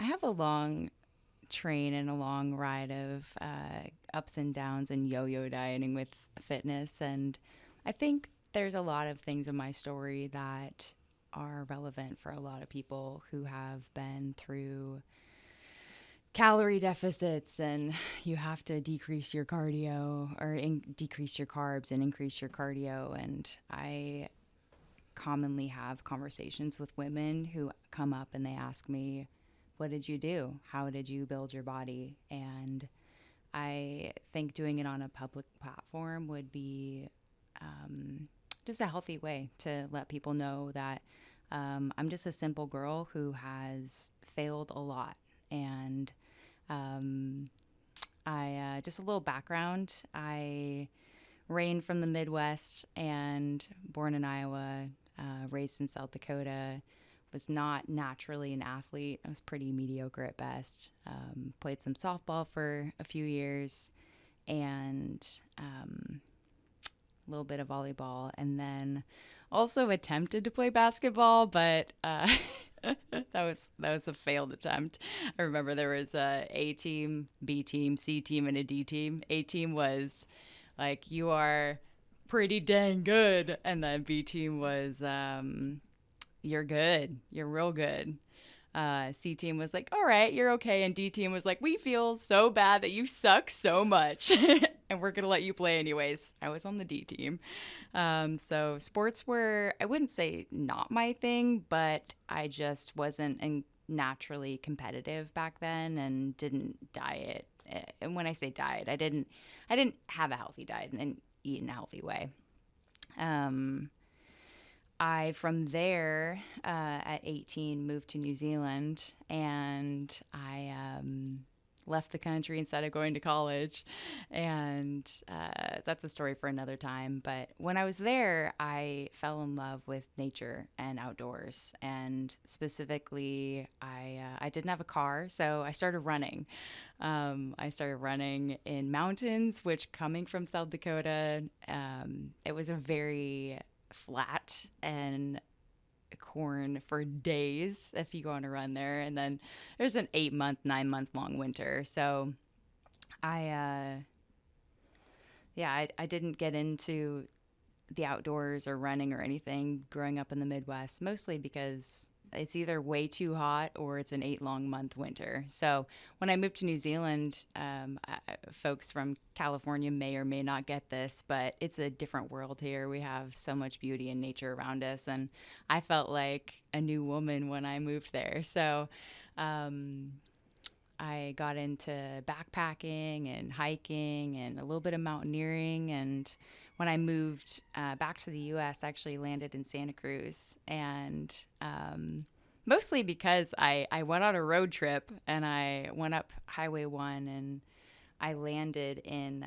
I have a long train and a long ride of ups and downs and yo-yo dieting with fitness, and I think there's a lot of things in my story that are relevant for a lot of people who have been through calorie deficits, and you have to decrease your cardio or decrease your carbs and increase your cardio. And I commonly have conversations with women who come up and they ask me, what did you do? How did you build your body? And I think doing it on a public platform would be just a healthy way to let people know that I'm just a simple girl who has failed a lot. And um, just a little background. I reigned from the Midwest and born in Iowa, raised in South Dakota. Was not naturally an athlete. I was pretty mediocre at best. Played some softball for a few years and a little bit of volleyball, and then also attempted to play basketball, but that was a failed attempt. I remember there was A team, B team, C team, and a D team. A team was like, you are pretty dang good, and the B team was you're good, you're real good. C team was like, all right, you're okay. And D team was like, we feel so bad that you suck so much and we're going to let you play anyways. I was on the D team. So sports were, I wouldn't say not my thing, but I just wasn't naturally competitive back then and didn't diet. And when I say diet, I didn't have a healthy diet and eat in a healthy way. Um, I, from there, at 18, moved to New Zealand, and I left the country instead of going to college. And that's a story for another time. But when I was there, I fell in love with nature and outdoors. And specifically, I didn't have a car, so I started running. I started running in mountains, which, coming from South Dakota, it was a very flat and corn for days if you go on a run there. And then there's an 8 month, 9 month long winter. So I didn't get into the outdoors or running or anything growing up in the Midwest, mostly because it's either way too hot or it's an 8 long month winter. So when I moved to New Zealand, folks from California may or may not get this, but it's a different world here. We have so much beauty and nature around us. And I felt like a new woman when I moved there. So um, I got into backpacking and hiking and a little bit of mountaineering. And when I moved back to the U.S., I actually landed in Santa Cruz. And mostly because I went on a road trip and I went up Highway 1 and I landed in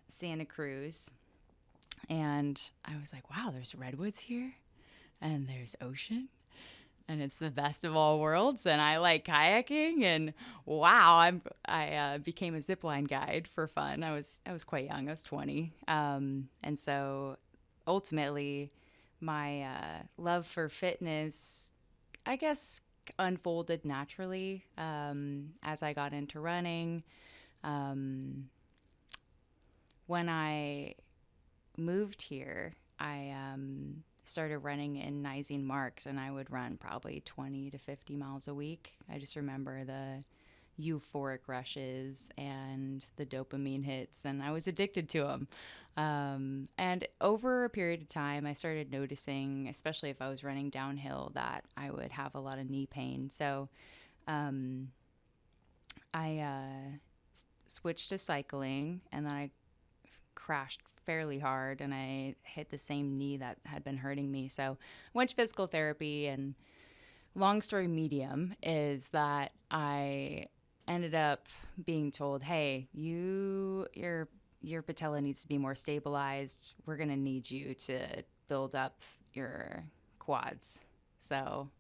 Santa Cruz. And I was like, wow, there's redwoods here and there's ocean and it's the best of all worlds, and I like kayaking, and wow, I became a zipline guide for fun. I was quite young. I was 20, and so ultimately, my love for fitness, I guess, unfolded naturally as I got into running. Um, when I moved here, I started running in Nisene Marks, and I would run probably 20 to 50 miles a week. I just remember the euphoric rushes and the dopamine hits, and I was addicted to them. And over a period of time, I started noticing, especially if I was running downhill, that I would have a lot of knee pain. So um, I switched to cycling, and then I crashed fairly hard and I hit the same knee that had been hurting me. So I went to physical therapy, and long story medium is that I ended up being told, hey, your patella needs to be more stabilized. We're going to need you to build up your quads. So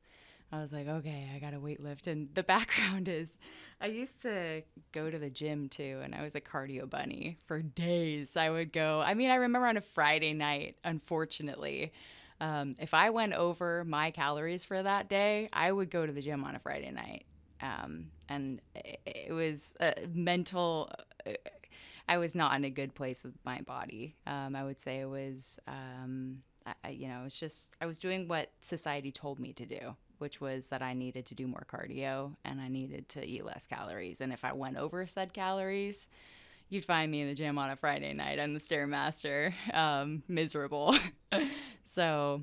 I was like, okay, I got to weight lift. And the background is I used to go to the gym too, and I was a cardio bunny for days. I would go, I mean, I remember on a Friday night, unfortunately, if I went over my calories for that day, I would go to the gym on a Friday night. And it was mental. I was not in a good place with my body. I would say it was, it's just, I was doing what society told me to do, which was that I needed to do more cardio and I needed to eat less calories. And if I went over said calories, you'd find me in the gym on a Friday night. I'm the Stairmaster, miserable. So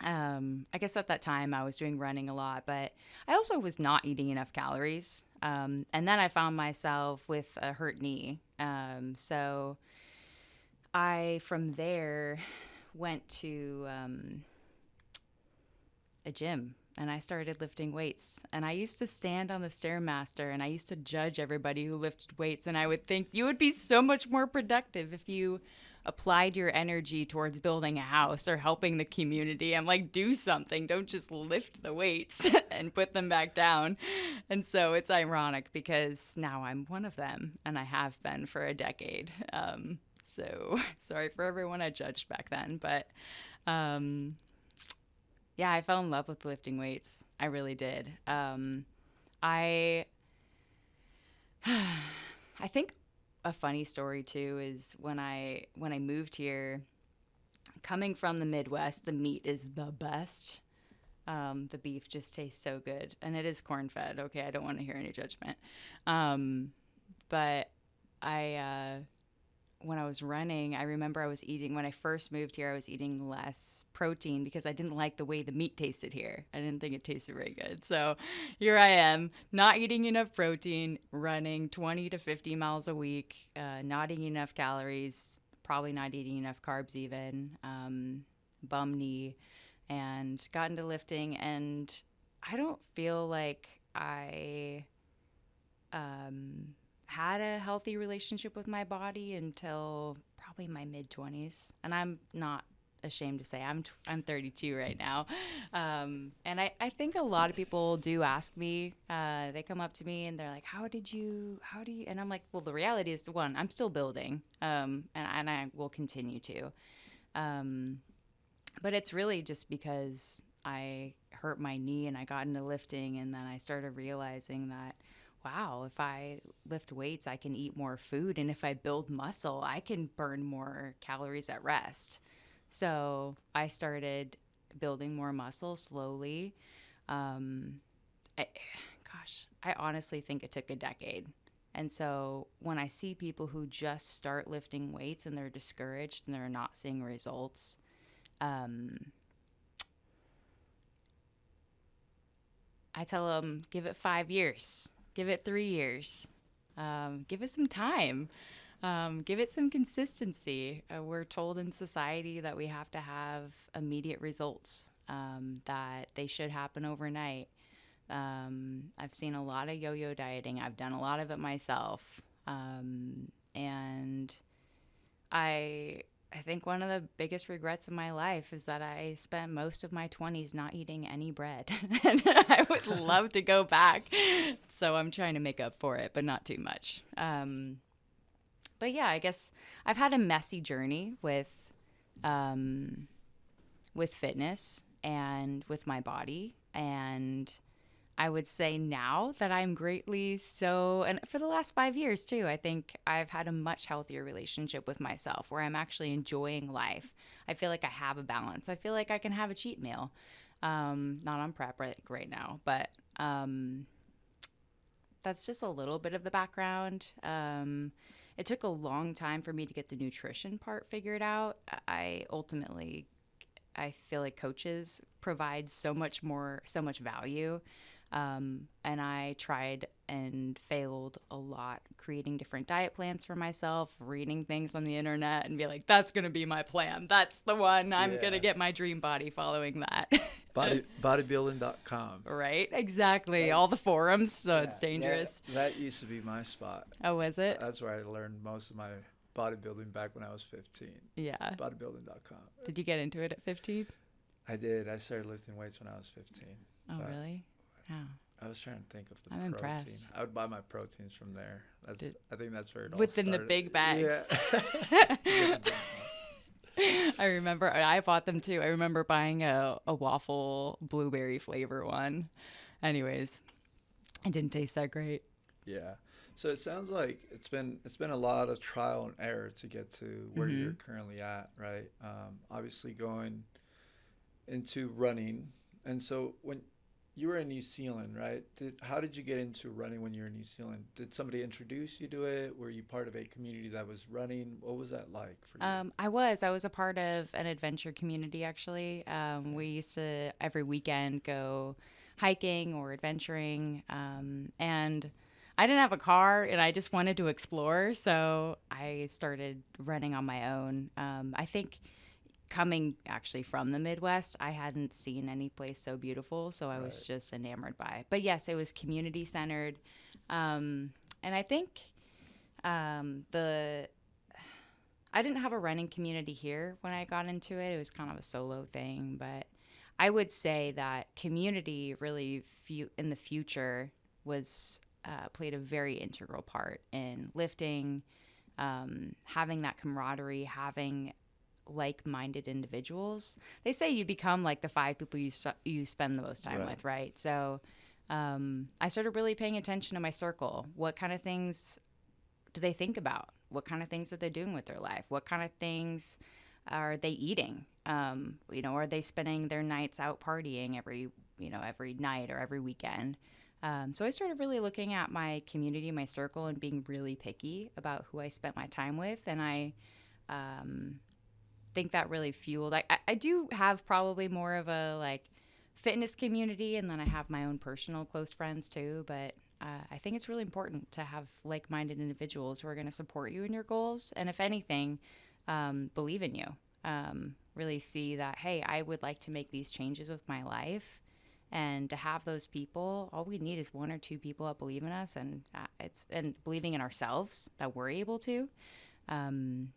I guess at that time I was doing running a lot, but I also was not eating enough calories. And then I found myself with a hurt knee. So I, from there, went to a gym and I started lifting weights. And I used to stand on the Stairmaster and I used to judge everybody who lifted weights. And I would think you would be so much more productive if you applied your energy towards building a house or helping the community. I'm like, do something. Don't just lift the weights and put them back down. And so it's ironic because now I'm one of them and I have been for a decade. So sorry for everyone I judged back then, but yeah, I fell in love with lifting weights. I really did. I think a funny story too is when I moved here, coming from the Midwest, the meat is the best. The beef just tastes so good, and it is corn fed. Okay, I don't want to hear any judgment. But when I was running, I remember I was eating, when I first moved here, I was eating less protein because I didn't like the way the meat tasted here. I didn't think it tasted very good. So here I am, not eating enough protein, running 20 to 50 miles a week, not eating enough calories, probably not eating enough carbs even, bum knee, and got into lifting. And I don't feel like I had a healthy relationship with my body until probably my mid-20s. And I'm not ashamed to say I'm 32 right now. And I think a lot of people do ask me, they come up to me and they're like, how do you, and I'm like, well, the reality is, one, I'm still building, and I will continue to. But it's really just because I hurt my knee and I got into lifting, and then I started realizing that, wow, if I lift weights, I can eat more food. And if I build muscle, I can burn more calories at rest. So I started building more muscle slowly. I honestly think it took a decade. And so when I see people who just start lifting weights and they're discouraged and they're not seeing results, I tell them, give it 5 years. Give it 3 years. Give it some time. Give it some consistency. We're told in society that we have to have immediate results, that they should happen overnight. I've seen a lot of yo-yo dieting. I've done a lot of it myself. And I think one of the biggest regrets of my life is that I spent most of my 20s not eating any bread. And I would love to go back. So I'm trying to make up for it, but not too much. But yeah, I guess I've had a messy journey with fitness and with my body. And I would say now that I'm greatly so, and for the last 5 years too, I think I've had a much healthier relationship with myself where I'm actually enjoying life. I feel like I have a balance. I feel like I can have a cheat meal. Not on prep right now, but that's just a little bit of the background. It took a long time for me to get the nutrition part figured out. I feel like coaches provide so much value. And I tried and failed a lot creating different diet plans for myself, reading things on the internet and be like, that's going to be my plan. That's the one. I'm going to get my dream body following that. Bodybuilding.com. Right? Exactly. All the forums. So it's dangerous. That used to be my spot. Oh, was it? That's where I learned most of my bodybuilding back when I was 15. Yeah. Bodybuilding.com. Did you get into it at 15? I did. I started lifting weights when I was 15. Oh, really? Oh. I was trying to think of the protein. I'm impressed. I would buy my proteins from there. I think that's where it all within started. the big bags. Yeah. I remember I bought them too. I remember buying a waffle blueberry flavor one. Anyways, It didn't taste that great. Yeah. So it sounds like it's been a lot of trial and error to get to where Mm-hmm. you're currently at, right? Obviously going into running, and so when you were in New Zealand, right? How did you get into running when you were in New Zealand? Did somebody introduce you to it? Were you part of a community that was running? What was that like for you? I was a part of an adventure community actually. Okay. We used to every weekend go hiking or adventuring, and I didn't have a car and I just wanted to explore, so I started running on my own. I think coming actually from the Midwest, I hadn't seen any place so beautiful, so I was Right. just enamored by it. But yes, it was community centered, and I think the I didn't have a running community here when I got into it. It was kind of a solo thing, but I would say that community really in the future was played a very integral part in lifting, having that camaraderie, having like-minded individuals. They say you become like the five people you spend the most time Right. with, right? So I started really paying attention to my circle. What kind of things do they think about? What kind of things are they doing with their life? What kind of things are they eating? Are they spending their nights out partying every night or every weekend? So I started really looking at my community, my circle, and being really picky about who I spent my time with. And I um, think that really fueled. I do have probably more of a like fitness community, and then I have my own personal close friends too. But I think it's really important to have like-minded individuals who are going to support you in your goals, and if anything, believe in you. Really see that, hey, I would like to make these changes with my life, and to have those people, all we need is one or two people that believe in us, and and believing in ourselves that we're able to. Um,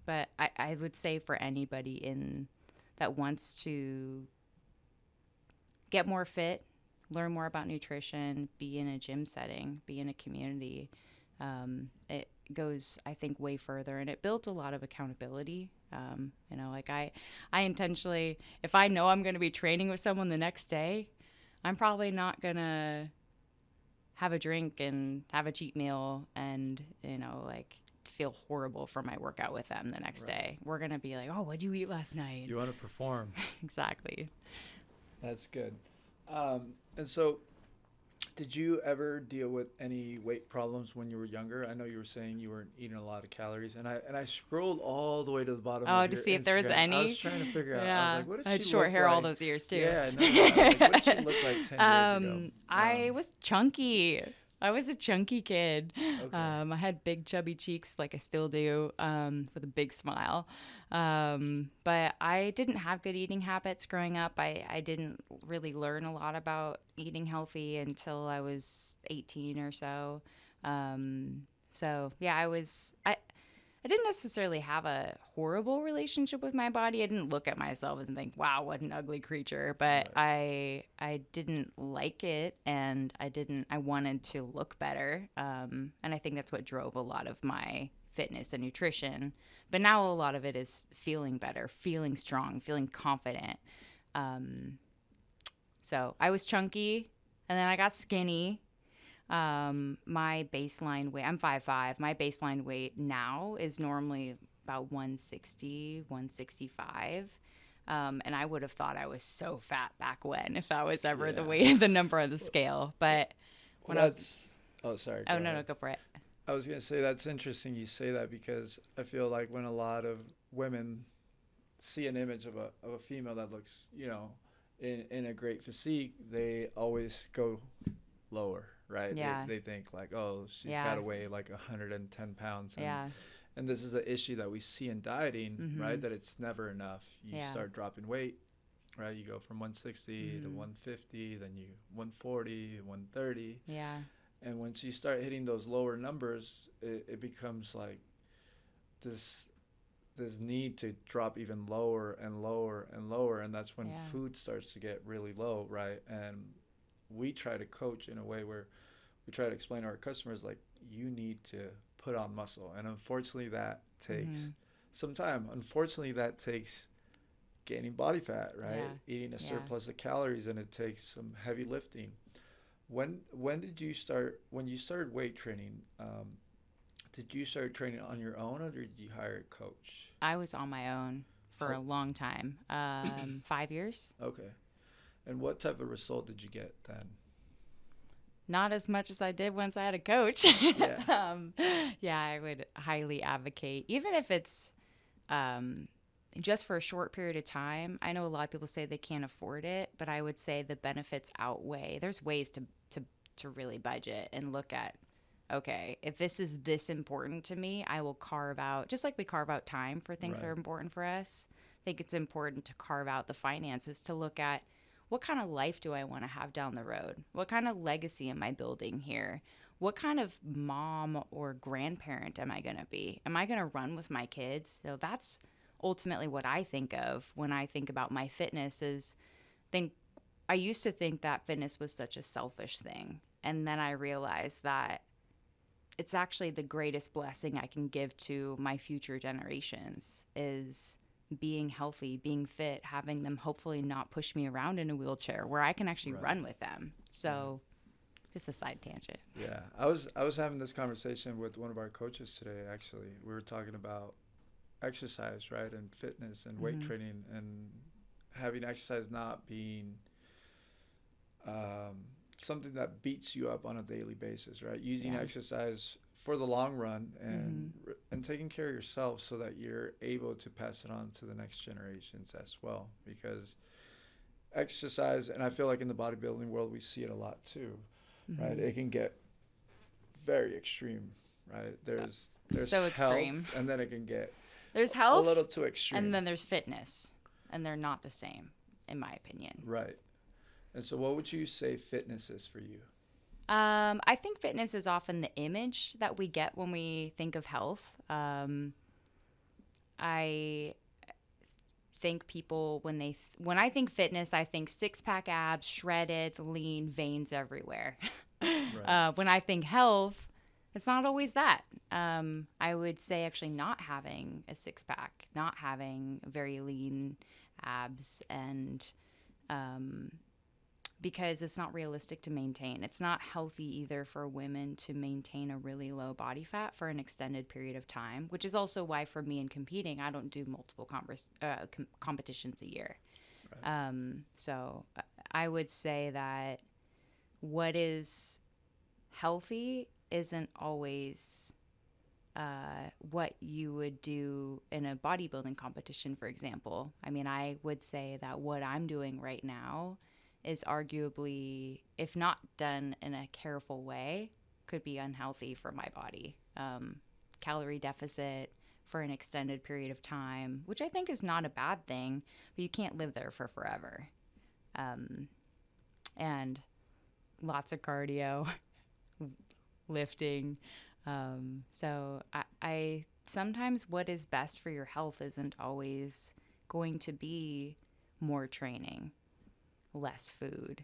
but I would say for anybody in that wants to get more fit, learn more about nutrition, be in a gym setting, be in a community, it goes, I think, way further, and it builds a lot of accountability. Like I intentionally, if I know I'm going to be training with someone the next day, I'm probably not going to have a drink and have a cheat meal and, like feel horrible for my workout with them the next Right. day. We're going to be like, oh, what'd you eat last night? You want to perform. Exactly. That's good. And so, did you ever deal with any weight problems when you were younger? I know you were saying you weren't eating a lot of calories, and I scrolled all the way to the bottom Oh, of to your see if there was Instagram. I was any. trying to figure out. I was Yeah. like, what does I had she short look hair all like? those years too. Yeah, no, I was like, what did she look like 10 years ago? I was chunky. I was a chunky kid. Okay, I had big chubby cheeks, like I still do, with a big smile. But I didn't have good eating habits growing up. I didn't really learn a lot about eating healthy until I was 18 or so. So yeah, I didn't necessarily have a horrible relationship with my body. I didn't look at myself and think, "Wow, what an ugly creature." But right, I didn't like it, and I wanted to look better. And I think that's what drove a lot of my fitness and nutrition. But now a lot of it is feeling better, feeling strong, feeling confident. Um, so I was chunky, and then I got skinny. My baseline weight, I'm 5'5". My baseline weight now is normally about 160, 165. And I would have thought I was so fat back when, if that was ever the yeah. weight, the number on the scale. But Well, when I was, that's. Oh, sorry. oh, Go no, no, ahead. go for it. I was gonna say that's interesting. You say that because I feel like when a lot of women see an image of a female that looks, in a great physique, they always go lower, right? Yeah. They think like, oh, she's got Yeah. to weigh like 110 pounds, Yeah. and this is an issue that we see in dieting, Mm-hmm. right? That it's never enough. You Yeah. start dropping weight, right? You go from 160 to Mm-hmm. 150, then you 140, 130, Yeah. and once you start hitting those lower numbers, it becomes like this this need to drop even lower and lower and lower, and that's when Yeah. food starts to get really low, right? And we try to coach in a way where we try to explain to our customers like you need to put on muscle, and unfortunately that takes Mm-hmm. some time. Unfortunately that takes gaining body fat, right? Yeah. Eating a Yeah. surplus of calories, and it takes some heavy lifting. When did you start? When you started weight training, did you start training on your own, or did you hire a coach? I was on my own for a How? long time, 5 years. Okay. And what type of result did you get then? Not as much as I did once I had a coach. Yeah. um, yeah, I would highly advocate, even if it's um, just for a short period of time. I know a lot of people say they can't afford it, but I would say the benefits outweigh. There's ways to really budget and look at, okay, if this is this important to me, I will carve out, just like we carve out time for things that are Right. important for us. I think it's important to carve out the finances to look at what kind of life do I want to have down the road? What kind of legacy am I building here? What kind of mom or grandparent am I going to be? Am I going to run with my kids? So that's ultimately what I think of when I think about my fitness is think I used to think that fitness was such a selfish thing. And then I realized that it's actually the greatest blessing I can give to my future generations is being healthy, being fit, having them hopefully not push me around in a wheelchair where I can actually Right. run with them. Right. So, just a side tangent. Yeah. I was having this conversation with one of our coaches today. Actually, we were talking about exercise, right, and fitness and weight Mm-hmm. training, and having exercise not being something that beats you up on a daily basis, right? Using Yeah. exercise for the long run Mm-hmm. and taking care of yourself so that you're able to pass it on to the next generations as well. Because exercise, and I feel like in the bodybuilding world we see it a lot too, right? Mm-hmm. It can get very extreme, right? There's So extreme. health, and then it can get There's a health little too and extreme, then there's fitness, and they're not the same, in my opinion. right? And so, what would you say fitness is for you? I think fitness is often the image that we get when we think of health. I think people when I think fitness, I think six pack abs, shredded, lean, veins everywhere. Right, When I think health, it's not always that. I would say actually not having a six pack, not having very lean abs, and um, because it's not realistic to maintain. It's not healthy either for women to maintain a really low body fat for an extended period of time, which is also why for me in competing, I don't do multiple competitions a year. right, So I would say that what is healthy isn't always what you would do in a bodybuilding competition, for example. I mean, I would say that what I'm doing right now is arguably, if not done in a careful way, could be unhealthy for my body. Calorie deficit for an extended period of time, which I think is not a bad thing, but you can't live there for forever. Um, and lots of cardio, lifting. So I sometimes what is best for your health isn't always going to be more training, less food.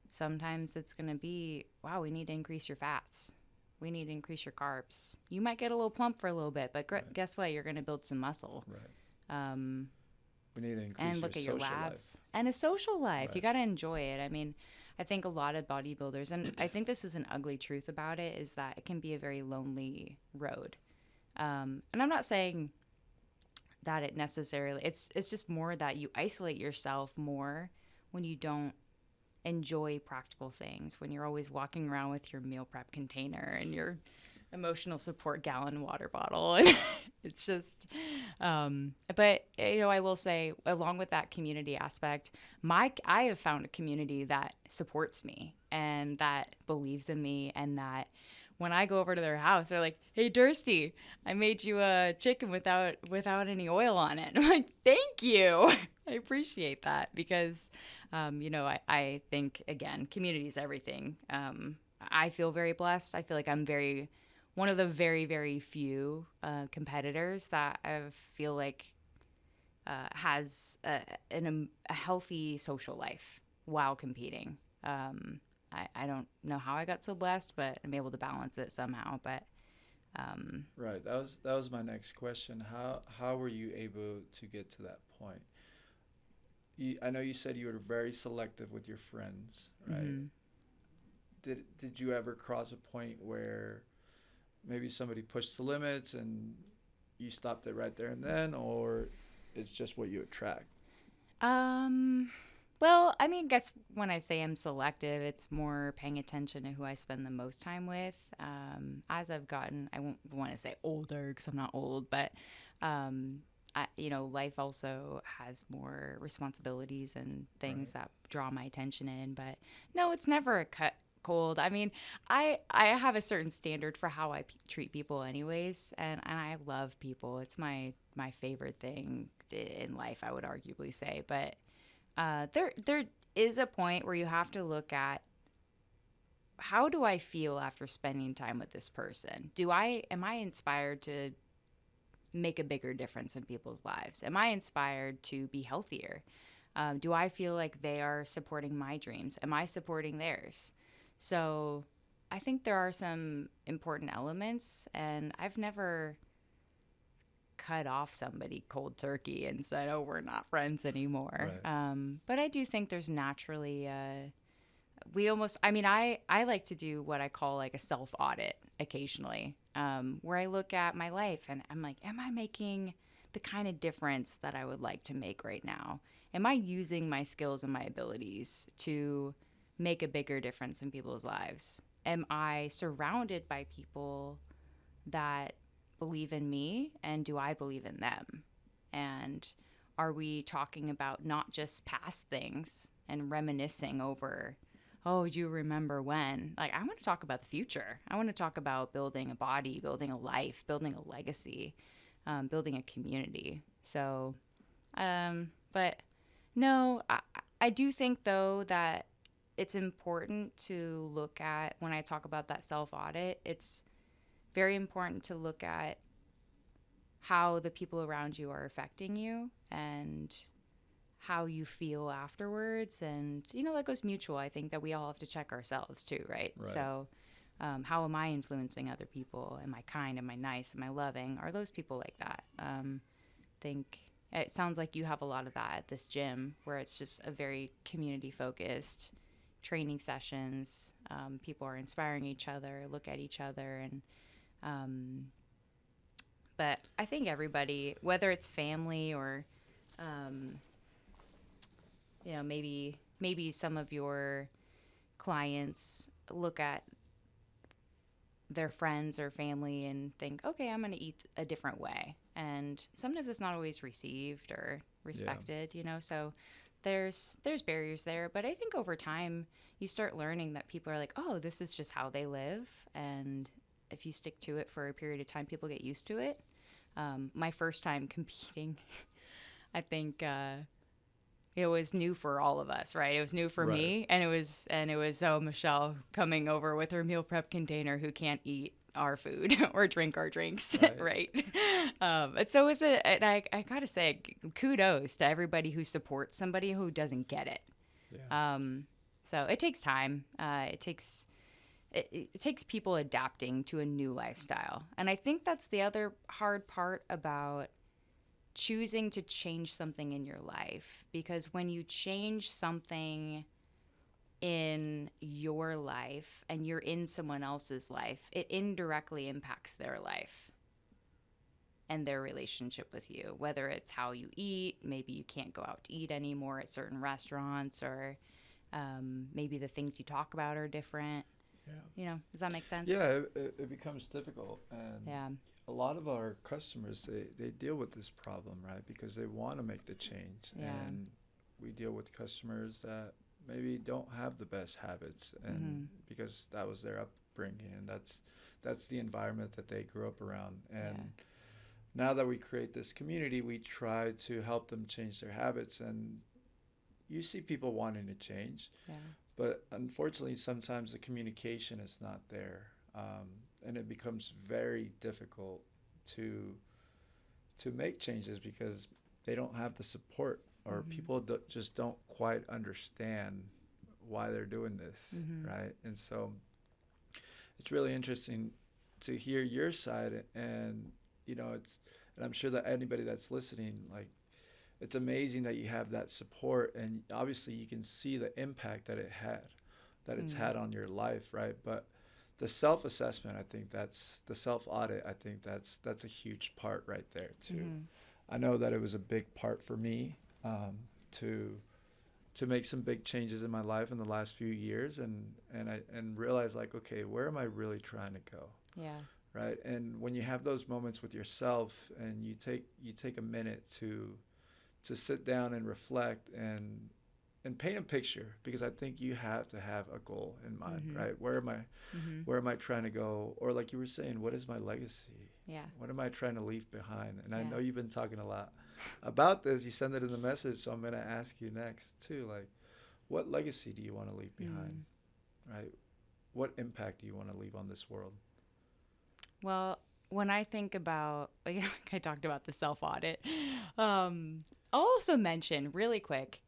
Sometimes it's going to be, wow, we need to increase your fats. We need to increase your carbs. You might get a little plump for a little bit, but right, guess what? You're going to build some muscle. right. Um, We need to and increase your look at your social life. labs and a social life. You Right, got to enjoy it. I mean, I think a lot of bodybuilders, and I think this is an ugly truth about it, is that it can be a very lonely road. And I'm not saying that it necessarily, it's just more that you isolate yourself more when you don't enjoy practical things, when you're always walking around with your meal prep container and your emotional support gallon water bottle. And it's just, but I will say, along with that community aspect, I have found a community that supports me and that believes in me, and that when I go over to their house, they're like, "Hey, Dursty, I made you a chicken without any oil on it." I'm like, "Thank you." I appreciate that because, I think, again, community is everything. I feel very blessed. I feel like I'm one of the very, very few competitors that I feel like has a healthy social life while competing. I don't know how I got so blessed, but I'm able to balance it somehow. But right. That was my next question. How were you able to get to that point? I know you said you were very selective with your friends, right? mm-hmm. did you ever cross a point where maybe somebody pushed the limits and you stopped it right there and then, or it's just what you attract? Um, well, I mean, I guess when I say I'm selective, it's more paying attention to who I spend the most time with. As I've gotten, I won't want to say older because I'm not old, but um, life also has more responsibilities and things Right. that draw my attention in. But no, it's never a cut cold. I mean, I have a certain standard for how treat people, anyways, and I love people. It's my favorite thing in life, I would arguably say. But there is a point where you have to look at, how do I feel after spending time with this person? Do I am I inspired to make a bigger difference in people's lives? Am I inspired to be healthier? Do I feel like they are supporting my dreams? Am I supporting theirs? So I think there are some important elements, and I've never cut off somebody cold turkey and said, "Oh, we're not friends anymore." Right. But I do think there's naturally we almost. I mean, I like to do what I call like a self audit occasionally, where I look at my life and I'm like, "Am I making the kind of difference that I would like to make right now? Am I using my skills and my abilities to make a bigger difference in people's lives? Am I surrounded by people that believe in me, and do I believe in them? And are we talking about not just past things and reminiscing over, oh, you remember when? Like, I want to talk about the future. I want to talk about building a body, building a life, building a legacy, building a community. So, but no, I do think, though, that it's important to look at, when I talk about that self audit, it's very important to look at how the people around you are affecting you and how you feel afterwards. And, that goes mutual. I think that we all have to check ourselves too, right? Right. So, how am I influencing other people? Am I kind? Am I nice? Am I loving? Are those people like that? Think it sounds like you have a lot of that at this gym, where it's just a very community focused training sessions. People are inspiring each other, look at each other, and um, but I think everybody, whether it's family or, um, maybe some of your clients look at their friends or family and think, okay, I'm going to eat a different way, and sometimes it's not always received or Yeah. respected. So there's barriers there, but I think over time you start learning that people are like, oh, this is just how they live, and if you stick to it for a period of time, people get used to it. My first time competing, I think it was new for all of us, right? It was new for Right. me, and it was Michelle coming over with her meal prep container who can't eat our food or drink our drinks, Right. right? And so is it. And I gotta say, kudos to everybody who supports somebody who doesn't get it. Yeah. Um, so it takes time. It takes people adapting to a new lifestyle. And I think that's the other hard part about choosing to change something in your life. Because when you change something in your life and you're in someone else's life, it indirectly impacts their life and their relationship with you. Whether it's how you eat, maybe you can't go out to eat anymore at certain restaurants, or maybe the things you talk about are different. Yeah. Does that make sense? Yeah, it becomes difficult. And Yeah. a lot of our customers, they deal with this problem, right? Because they want to make the change. Yeah. And we deal with customers that maybe don't have the best habits, and Mm-hmm. because that was their upbringing, and that's the environment that they grew up around. Yeah. And now that we create this community, we try to help them change their habits. And you see people wanting to change, Yeah. but unfortunately, sometimes the communication is not there, and it becomes very difficult to make changes because they don't have the support, or Mm-hmm. people just don't quite understand why they're doing this, Mm-hmm. right? And so it's really interesting to hear your side, and it's, and I'm sure that anybody that's listening, like, it's amazing that you have that support, and obviously you can see the impact that it had that it's Mm. had on your life, right? But the self-assessment, I think that's the self-audit. I think that's a huge part right there too. Mm-hmm. I know that it was a big part for me, to make some big changes in my life in the last few years, and realize like, okay, where am I really trying to go, Yeah. right? And when you have those moments with yourself, and you take a minute to sit down and reflect, and paint a picture, because I think you have to have a goal in mind, Mm-hmm. right? Mm-hmm. Where am I trying to go? Or like you were saying, what is my legacy? Yeah. What am I trying to leave behind? And I Yeah. know you've been talking a lot about this. You send it in the message, so I'm going to ask you next too. Like, what legacy do you want to leave behind? Mm. Right? What impact do you want to leave on this world? Well, when I think about, like I talked about the self audit, I'll also mention really quick.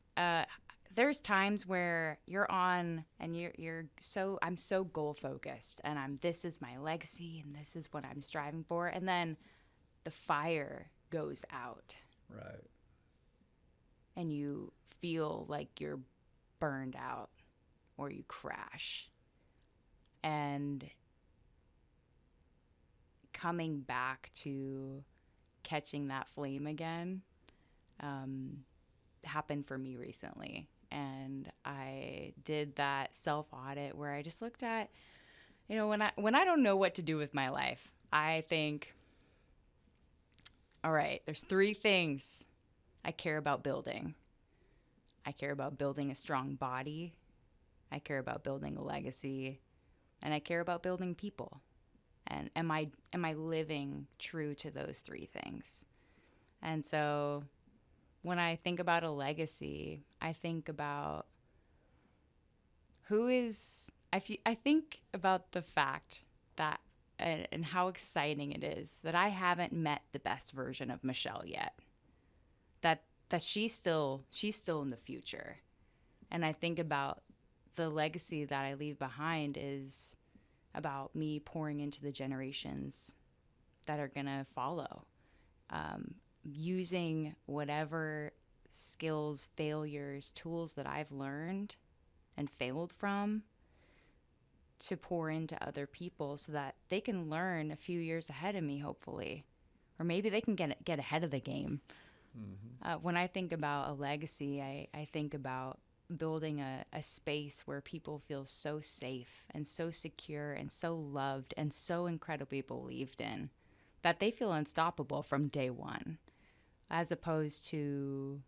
There's times where you're on and you're so I'm so goal focused, and I'm this is my legacy and this is what I'm striving for, and then the fire goes out Right. and you feel like you're burned out or you crash, and coming back to catching that flame again um, happened for me recently. And I did that self audit where I just looked at, when I don't know what to do with my life, I think, all right, there's three things I care about building. I care about building a strong body. I care about building a legacy, and I care about building people. And am I living true to those three things? And so when I think about a legacy, I think about I think about the fact that and how exciting it is that I haven't met the best version of Michelle yet. That she's still in the future. And I think about the legacy that I leave behind is about me pouring into the generations that are going to follow, um, using whatever skills, failures, tools that I've learned and failed from to pour into other people so that they can learn a few years ahead of me, hopefully. Or maybe they can get ahead of the game. Mm-hmm. When I think about a legacy, I think about building a space where people feel so safe and so secure and so loved and so incredibly believed in that they feel unstoppable from day one, as opposed to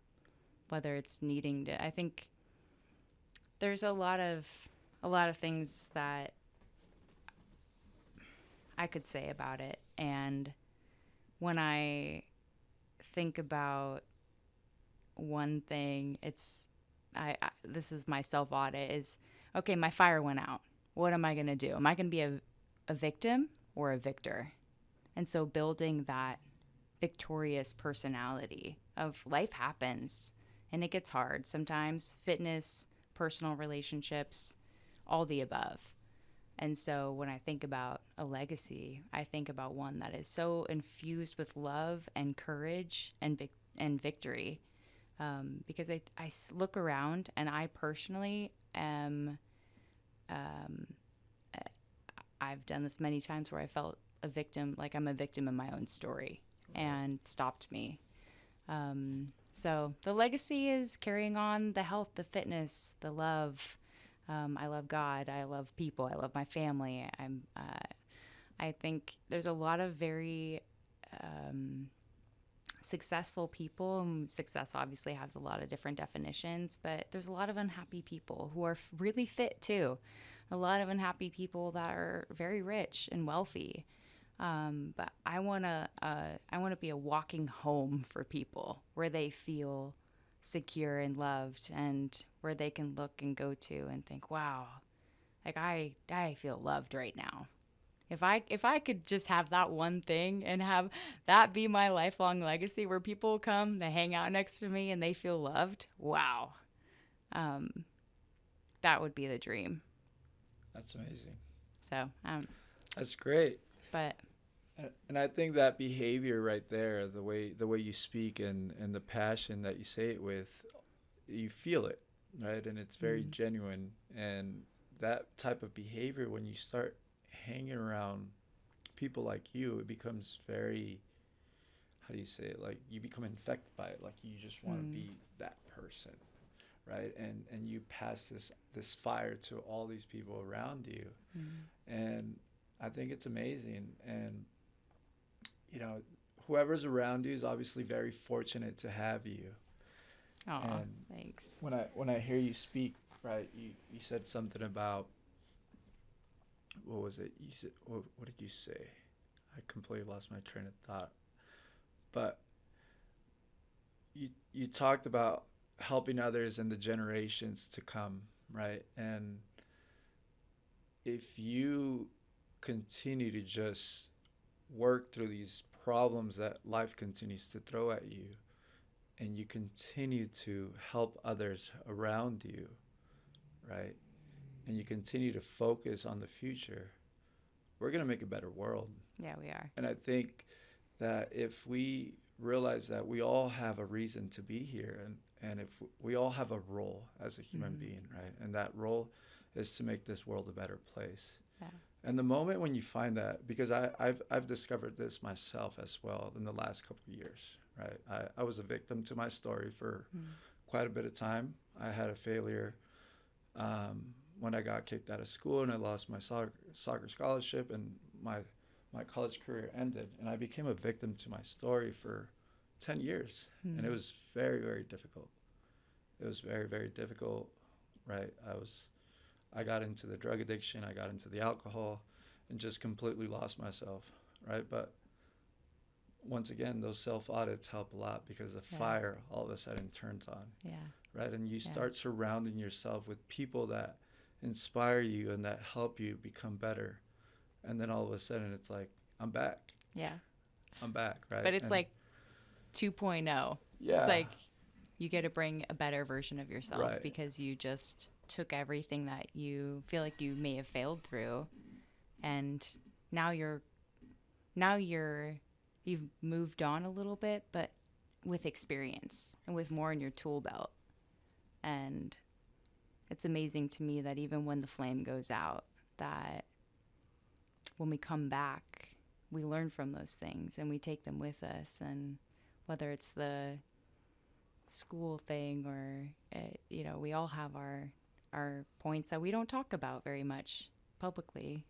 whether it's needing to. I think there's a lot of things that I could say about it. And when I think about one thing, I this is my self audit is okay, my fire went out. What am I going to do? Am I going to be a victim or a victor? And so building that victorious personality of life happens and it gets hard sometimes, fitness, personal relationships, all the above. And so when I think about a legacy, I think about one that is so infused with love and courage and victory. Because I look around and I personally am, um, I've done this many times where I felt a victim, like I'm a victim in my own story, Right. and stopped me. So the legacy is carrying on the health, the fitness, the love. I love God. I love people. I love my family. I think there's a lot of very um, successful people. And success obviously has a lot of different definitions, but there's a lot of unhappy people who are really fit too. A lot of unhappy people that are very rich and wealthy. But I wanna be a walking home for people where they feel secure and loved, and where they can look and go to and think, wow, like I feel loved right now. If I could just have that one thing and have that be my lifelong legacy, where people come, they hang out next to me, and they feel loved, wow, um, that would be the dream. That's amazing. So, That's great. but And I think that behavior right there, the way you speak, and the passion that you say it with, you feel it, right? And it's very mm, genuine. And that type of behavior, when you start hanging around people like you, it becomes very, how do you say it? Like you become infected by it. Like you just want to Mm. be that person, right? And you pass this fire to all these people around you, Mm. and I think it's amazing. And you know, whoever's around you is obviously very fortunate to have you. Aw, And thanks. when I hear you speak, right, you said something about, what was it? You said, what did you say? I completely lost my train of thought. But you talked about helping others and the generations to come, right? And if you continue to just work through these problems that life continues to throw at you, and you continue to help others around you, right? And you continue to focus on the future, we're going to make a better world. Yeah, we are. And I think that if we realize that we all have a reason to be here, and if we all have a role as a human Mm. being, right? And that role is to make this world a better place. Yeah. And the moment when you find that, because I've discovered this myself as well in the last couple of years, right? I was a victim to my story for Mm. quite a bit of time. I had a failure when I got kicked out of school, and I lost my soccer scholarship, and my college career ended, and I became a victim to my story for 10 years. And it Mm. was very, very difficult. It was very, very difficult, right? I got into the drug addiction, I got into the alcohol, and just completely lost myself, right? But once again, those self audits help a lot, because the Yeah. fire all of a sudden turns on, Yeah. right? And you Yeah. start surrounding yourself with people that inspire you and that help you become better. And then all of a sudden, it's like, I'm back. Yeah. I'm back, right? But it's And like 2.0. It's yeah, like you get to bring a better version of yourself right, because you just took everything that you feel like you may have failed through, and now you've moved on a little bit, but with experience and with more in your tool belt. And it's amazing to me that even when the flame goes out, that when we come back, we learn from those things and we take them with us. And whether it's the school thing or we all have our points that we don't talk about very much publicly,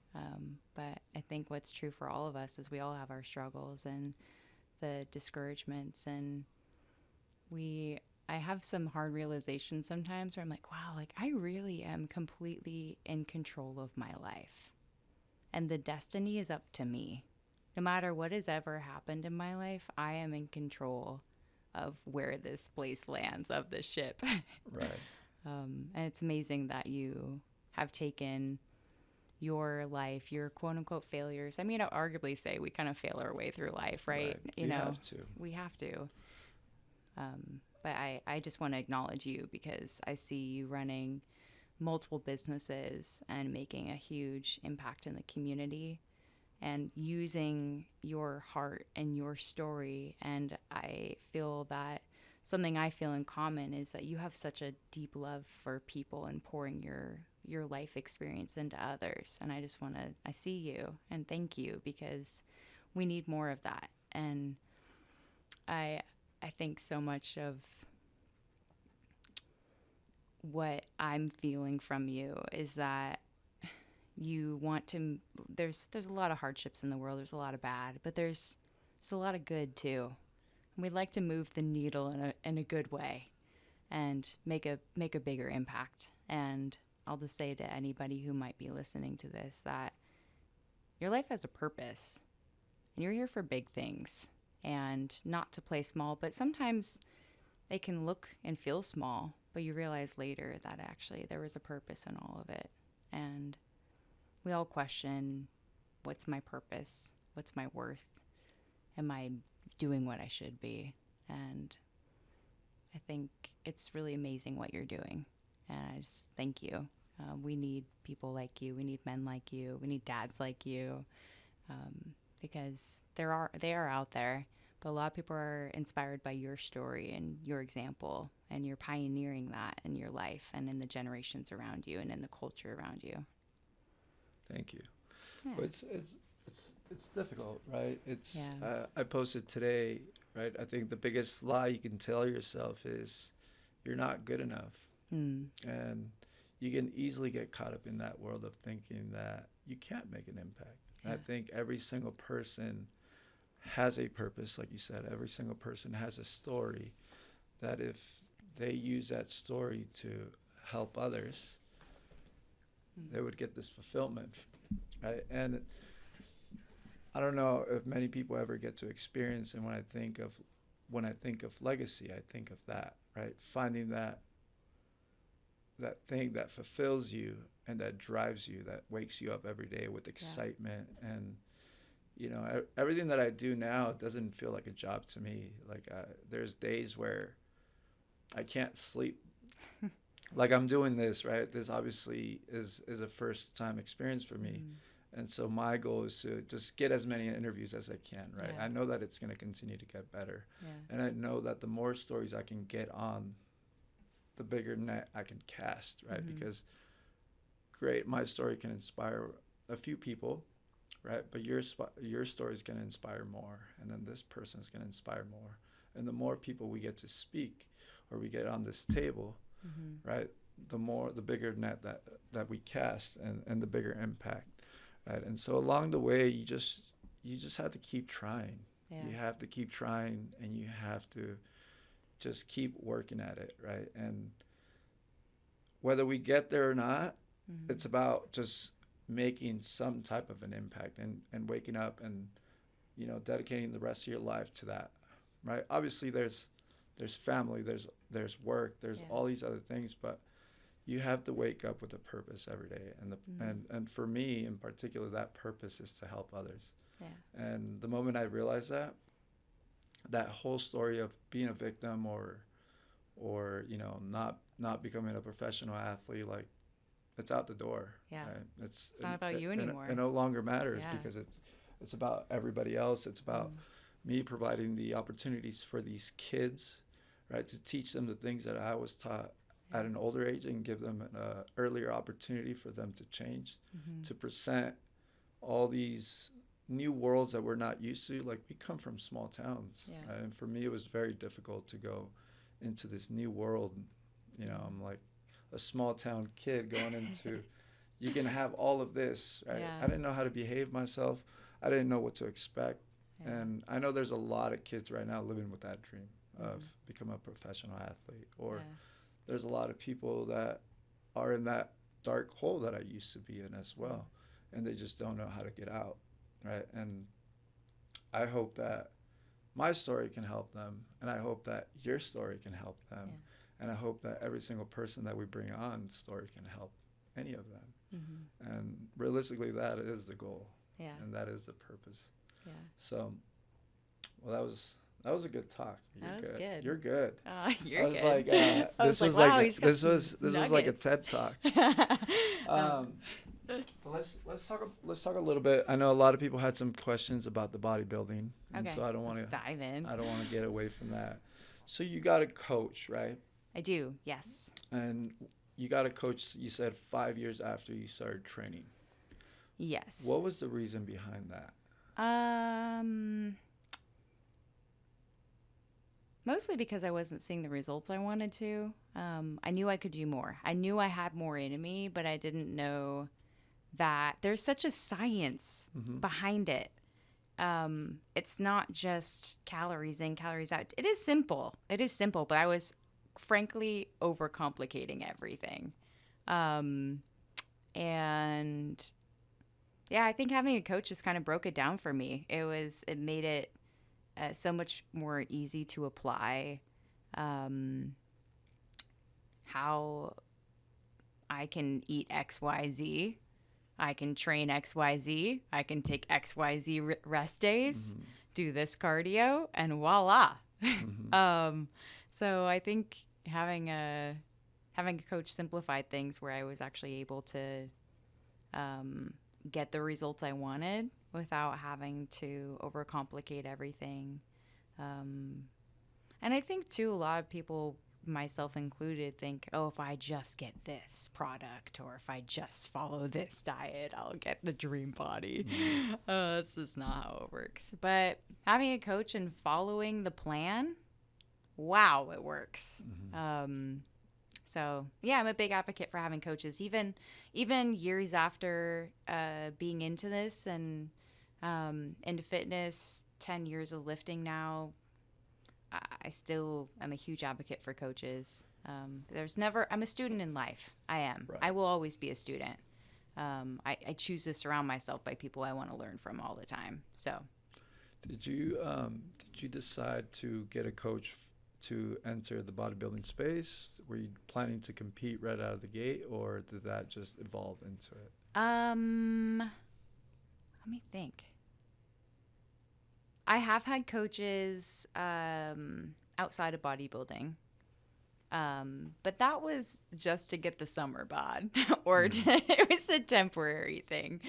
but I think what's true for all of us is we all have our struggles and the discouragements, and we I have some hard realizations sometimes where I'm like, wow, like I really am completely in control of my life, and the destiny is up to me. No matter what has ever happened in my life, I am in control of where this place lands, of the ship. right, And it's amazing that you have taken your life, your quote unquote failures. I mean, I'd arguably say we kind of fail our way through life, right? right. You have to. We have to. But I just want to acknowledge you because I see you running multiple businesses and making a huge impact in the community and using your heart and your story. And I feel that something I feel in common is that you have such a deep love for people and pouring your life experience into others. And I just want to, I see you and thank you because we need more of that. And I, I think so much of what I'm feeling from you is that you want to, there's a lot of hardships in the world, there's a lot of bad, but there's a lot of good too. And we'd like to move the needle in a good way and make a bigger impact. And I'll just say to anybody who might be listening to this that your life has a purpose and you're here for big things, and not to play small, but sometimes they can look and feel small, but you realize later that actually there was a purpose in all of it. And we all question, what's my purpose? What's my worth? Am I doing what I should be? And I think it's really amazing what you're doing. And I just thank you. We need people like you. We need men like you. We need dads like you, because they are out there, But a lot of people are inspired by your story and your example, and you're pioneering that in your life and in the generations around you and in the culture around you. Thank you. Yeah. But it's difficult, right? It's Yeah. I posted today, right? I think the biggest lie you can tell yourself is you're not good enough, Mm. and you can easily get caught up in that world of thinking that you can't make an impact. And Yeah. I think every single person has a purpose, like you said. Every single person has a story that if they use that story to help others, Mm. they would get this fulfillment, right? And I don't know if many people ever get to experience. And when I think of legacy, I think of that, right? Finding that thing that fulfills you and that drives you, that wakes you up every day with excitement. And everything that I do now doesn't feel like a job to me. Like there's days where I can't sleep. Like I'm doing this, right? This obviously is a first time experience for me. Mm. And so my goal is to just get as many interviews as I can, right? Yeah. I know that it's going to continue to get better. Yeah. And I know that the more stories I can get on, the bigger net I can cast, right? Mm-hmm. Because great, my story can inspire a few people, right? But your story is going to inspire more, and then this person is going to inspire more. And the more people we get to speak or we get on this table, Mm-hmm. right, the bigger net that we cast, and the bigger impact, right? And so along the way, you just have to keep trying. Yeah. You have to keep trying, and you have to just keep working at it, right? And whether we get there or not, Mm-hmm. it's about just making some type of an impact, and waking up and dedicating the rest of your life to that, right? Obviously there's family, there's work, there's all these other things, but you have to wake up with a purpose every day. And for me in particular, that purpose is to help others. Yeah. And the moment I realized that whole story of being a victim or not becoming a professional athlete, like, it's out the door. Yeah. Right? It's not about you anymore. It no longer matters, Yeah. because it's about everybody else. It's about me providing the opportunities for these kids, right, to teach them the things that I was taught at an older age, and give them an earlier opportunity for them to change, to present all these new worlds that we're not used to. Like, we come from small towns, right? And for me, it was very difficult to go into this new world. I'm like a small town kid going into, you can have all of this, right? Yeah. I didn't know how to behave myself. I didn't know what to expect. Yeah. And I know there's a lot of kids right now living with that dream of become a professional athlete, or there's a lot of people that are in that dark hole that I used to be in as well, and they just don't know how to get out, right? And I hope that my story can help them, and I hope that your story can help them, and I hope that every single person that we bring on story can help any of them. And realistically, that is the goal, and that is the purpose. So, well, that was a good talk. That was good. You're good. You're I was good. like, this was wow, like this was like a TED talk. But let's talk a little bit. I know a lot of people had some questions about the bodybuilding, and so I don't want to dive in. I don't want to get away from that. So you got a coach, right? I do, yes. And you got a coach, you said 5 years after you started training. Yes. What was the reason behind that? Mostly because I wasn't seeing the results I wanted to. I knew I could do more. I knew I had more in me, but I didn't know that there's such a science behind it. It's not just calories in, calories out. It is simple, but I was frankly overcomplicating everything. And yeah, I think having a coach just kind of broke it down for me. It made it so much more easy to apply how I can eat XYZ. I can train XYZ. I can take XYZ rest days, do this cardio, and voila. So I think having a coach simplified things where I was actually able to get the results I wanted without having to overcomplicate everything. Um, and I think too, a lot of people, myself included, think, oh, if I just get this product or if I just follow this diet, I'll get the dream body. Mm-hmm. That's just not how it works. But having a coach and following the plan, wow, it works. Mm-hmm. So yeah, I'm a big advocate for having coaches, even years after being into this and into fitness. 10 years of lifting now, I still am a huge advocate for coaches. I'm a student in life. I am. Right. I will always be a student. I choose to surround myself by people I want to learn from all the time. So, Did you decide to get a coach to enter the bodybuilding space? Were you planning to compete right out of the gate, or did that just evolve into it? let me think. I have had coaches outside of bodybuilding. But that was just to get the summer bod, it was a temporary thing.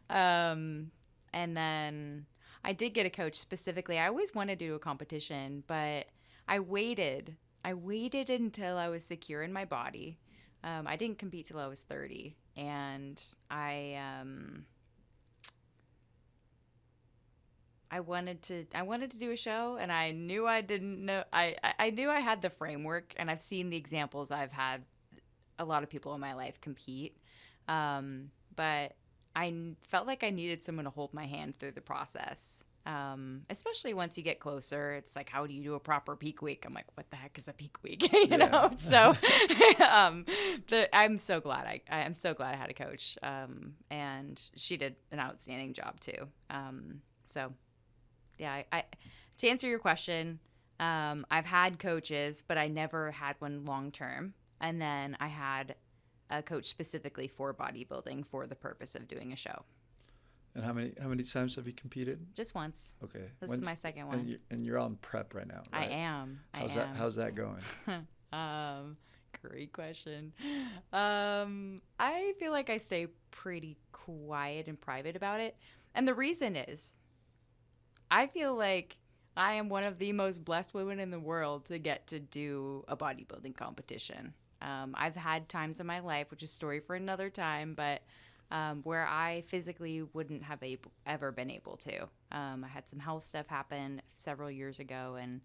And then I did get a coach specifically. I always wanted to do a competition, but I waited. I waited until I was secure in my body. I didn't compete till I was 30, and I wanted to do a show, and I knew I didn't know. I knew I had the framework, and I've seen the examples. I've had a lot of people in my life compete, but felt like I needed someone to hold my hand through the process. Especially once you get closer, it's like, how do you do a proper peak week? I'm like, what the heck is a peak week? you know? So, I'm so glad I'm so glad I had a coach. And she did an outstanding job too. So yeah, I to answer your question, I've had coaches, but I never had one long term. And then I had a coach specifically for bodybuilding for the purpose of doing a show. And how many times have you competed? Just once. Okay. This is my second one. And you're on prep right now, right? I am. How's that going? Great question. I feel like I stay pretty quiet and private about it. And the reason is I feel like I am one of the most blessed women in the world to get to do a bodybuilding competition. I've had times in my life, which is a story for another time, but where I physically wouldn't have ever been able to. I had some health stuff happen several years ago, and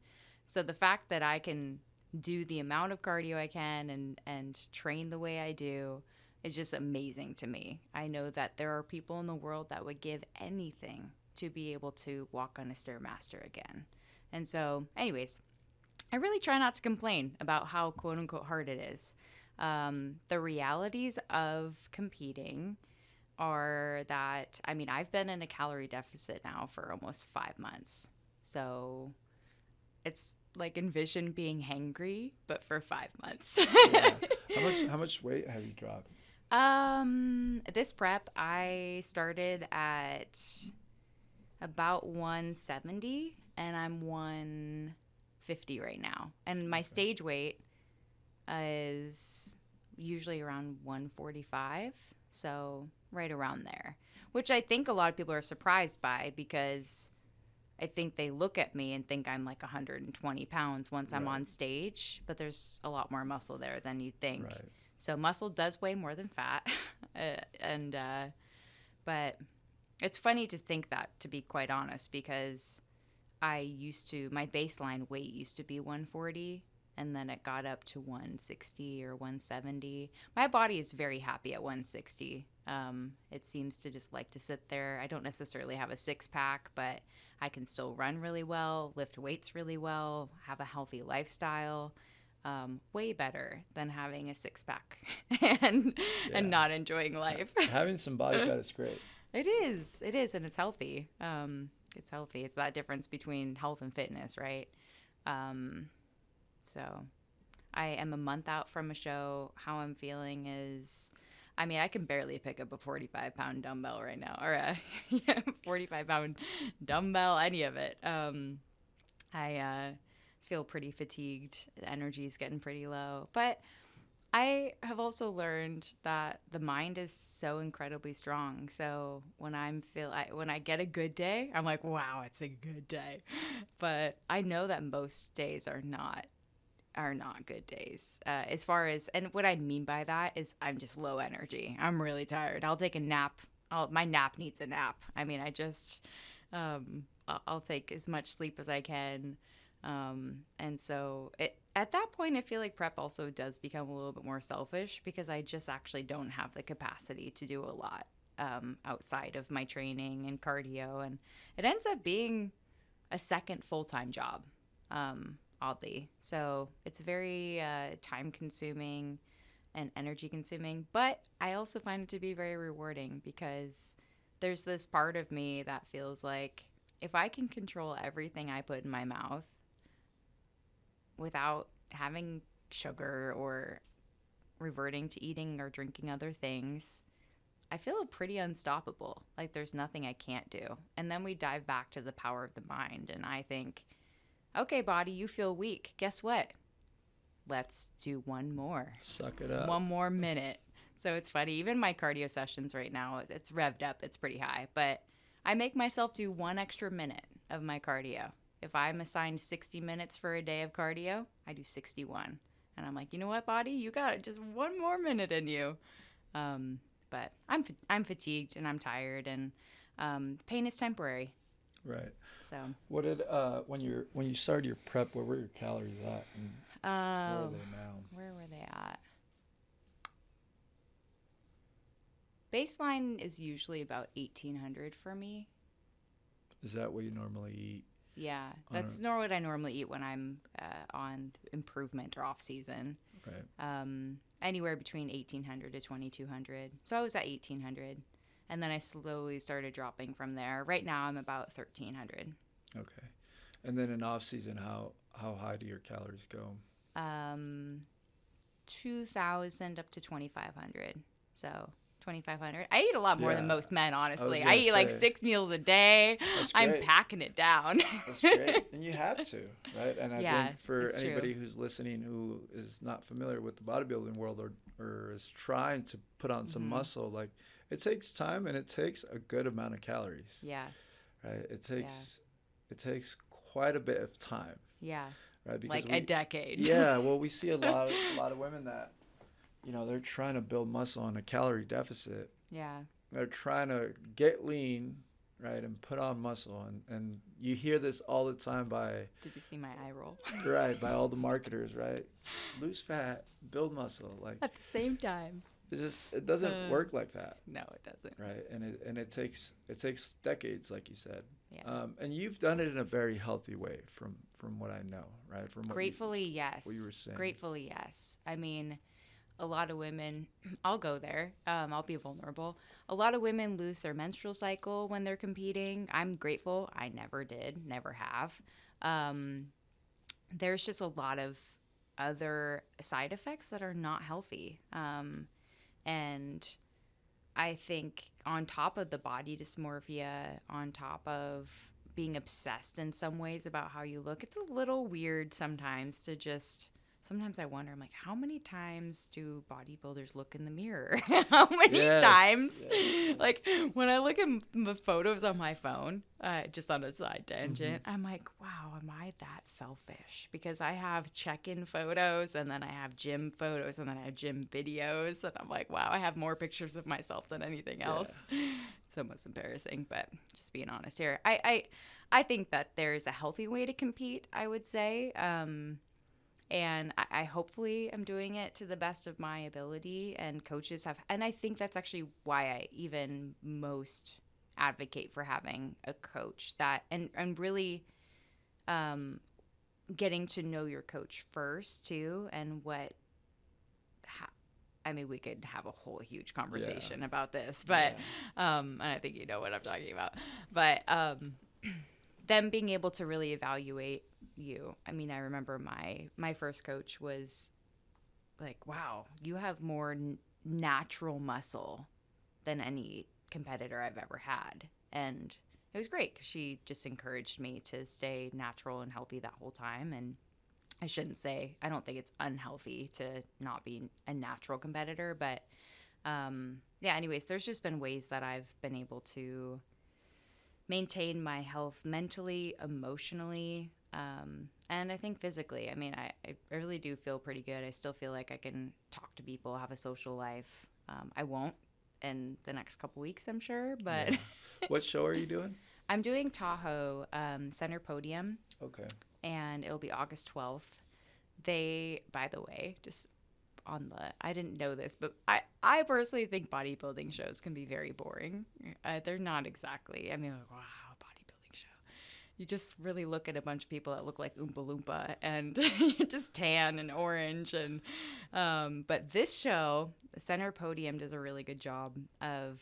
so the fact that I can do the amount of cardio I can and train the way I do is just amazing to me. I know that there are people in the world that would give anything to be able to walk on a Stairmaster again. And so, anyways, I really try not to complain about how quote unquote hard it is. The realities of competing are that, I mean, I've been in a calorie deficit now for almost 5 months. So it's like envision being hangry, but for 5 months. Yeah. How much weight have you dropped? This prep, I started at about 170, and I'm 150 right now. And my stage weight is usually around 145, so right around there, which I think a lot of people are surprised by, because I think they look at me and think I'm like 120 pounds once I'm on stage, but there's a lot more muscle there than you'd think. Right. So muscle does weigh more than fat. But it's funny to think that, to be quite honest, because my baseline weight used to be 140, and then it got up to 160 or 170. My body is very happy at 160. It seems to just like to sit there. I don't necessarily have a six pack, but I can still run really well, lift weights really well, have a healthy lifestyle. Way better than having a six pack and not enjoying life. Having some body fat is great. It is, and it's healthy. It's healthy. It's that difference between health and fitness, right? So I am a month out from a show. How I'm feeling is, I mean, I can barely pick up a 45-pound dumbbell right now, or a 45-pound dumbbell, any of it. I feel pretty fatigued. The energy is getting pretty low. But I have also learned that the mind is so incredibly strong. So when I get a good day, I'm like, wow, it's a good day. But I know that most days are not good days. As far as, and what I mean by that is I'm just low energy. I'm really tired. I'll take a nap. My nap needs a nap. I mean, I'll take as much sleep as I can. And so at that point, I feel like prep also does become a little bit more selfish because I just actually don't have the capacity to do a lot outside of my training and cardio. And it ends up being a second full time job, oddly. So it's very time consuming and energy consuming. But I also find it to be very rewarding because there's this part of me that feels like if I can control everything I put in my mouth without having sugar or reverting to eating or drinking other things, I feel pretty unstoppable. Like there's nothing I can't do. And then we dive back to the power of the mind. And I think, okay, body, you feel weak. Guess what? Let's do one more. Suck it up. One more minute. So it's funny. Even my cardio sessions right now, it's revved up. It's pretty high. But I make myself do one extra minute of my cardio. If I'm assigned 60 minutes for a day of cardio, I do 61. And I'm like, you know what, body? You got just one more minute in you. But I'm fatigued and I'm tired, and pain is temporary. Right. So What did when you started your prep? Where were your calories at, and where are they now? where were they at? Baseline is usually about 1,800 for me. Is that what you normally eat? Yeah, On that's nor what I normally eat when I'm on improvement or off season. Right. Anywhere between 1,800 to 2,200. So I was at 1,800, and then I slowly started dropping from there. Right now I'm about 1,300. Okay. And then in off season, how high do your calories go? 2,000 up to 2,500. So 2,500. I eat a lot more than Yeah. most men, I was honestly. gonna I eat like say 6 meals a day. that's I'm great. packing it down. That's great, and you have to, right? And I Yeah, think for it's true. anybody who's listening who is not familiar with the bodybuilding world or is trying to put on some muscle, like it takes time and it takes a good amount of calories, Yeah, right? It takes quite a bit of time, yeah. right? Because Like a decade. yeah, well, we see a lot of women that they're trying to build muscle on a calorie deficit. Yeah. They're trying to get lean, right, and put on muscle, and you hear this all the time by Did you see my eye roll? right by all the marketers, right? Lose fat, build muscle. Like At the same time. it doesn't work like that, No, it doesn't. right? And it takes decades, like you said. Yeah. And you've done it in a very healthy way, from what I know, right? From Gratefully, yes. what you were saying. Gratefully, yes. I mean, a lot of women, I'll go there. I'll be vulnerable. A lot of women lose their menstrual cycle when they're competing. I'm grateful. I never did, never have. There's just a lot of other side effects that are not healthy. And I think on top of the body dysmorphia, on top of being obsessed in some ways about how you look, it's a little weird sometimes to just. Sometimes I wonder, I'm like, how many times do bodybuilders look in the mirror? How many times? Yes. Like, when I look at the photos on my phone, just on a side tangent, I'm like, wow, am I that selfish? Because I have check-in photos, and then I have gym photos, and then I have gym videos, and I'm like, wow, I have more pictures of myself than anything else. It's almost embarrassing, but just being honest here. I think that there's a healthy way to compete, I would say. And I hopefully am doing it to the best of my ability, and coaches have, and I think that's actually why I even most advocate for having a coach that, and really getting to know your coach first too, and I mean, we could have a whole huge conversation about this, but and I think you know what I'm talking about, but them being able to really evaluate you. I mean, I remember my first coach was like, wow, you have more natural muscle than any competitor I've ever had. And it was great because she just encouraged me to stay natural and healthy that whole time. And I shouldn't say, I don't think it's unhealthy to not be a natural competitor, but yeah, anyways, there's just been ways that I've been able to maintain my health mentally, emotionally, and I think physically. I mean, I really do feel pretty good. I still feel like I can talk to people, have a social life. I won't in the next couple weeks, I'm sure, but Yeah. What show are you doing? I'm doing Tahoe Center Podium, Okay. and it'll be August 12th. They, by the way, just on the, I didn't know this, but I personally think bodybuilding shows can be very boring. They're not exactly. I mean, like, wow, bodybuilding show. You just really look at a bunch of people that look like Oompa Loompa and you're just tan and orange. And but this show, the Center Podium, does a really good job of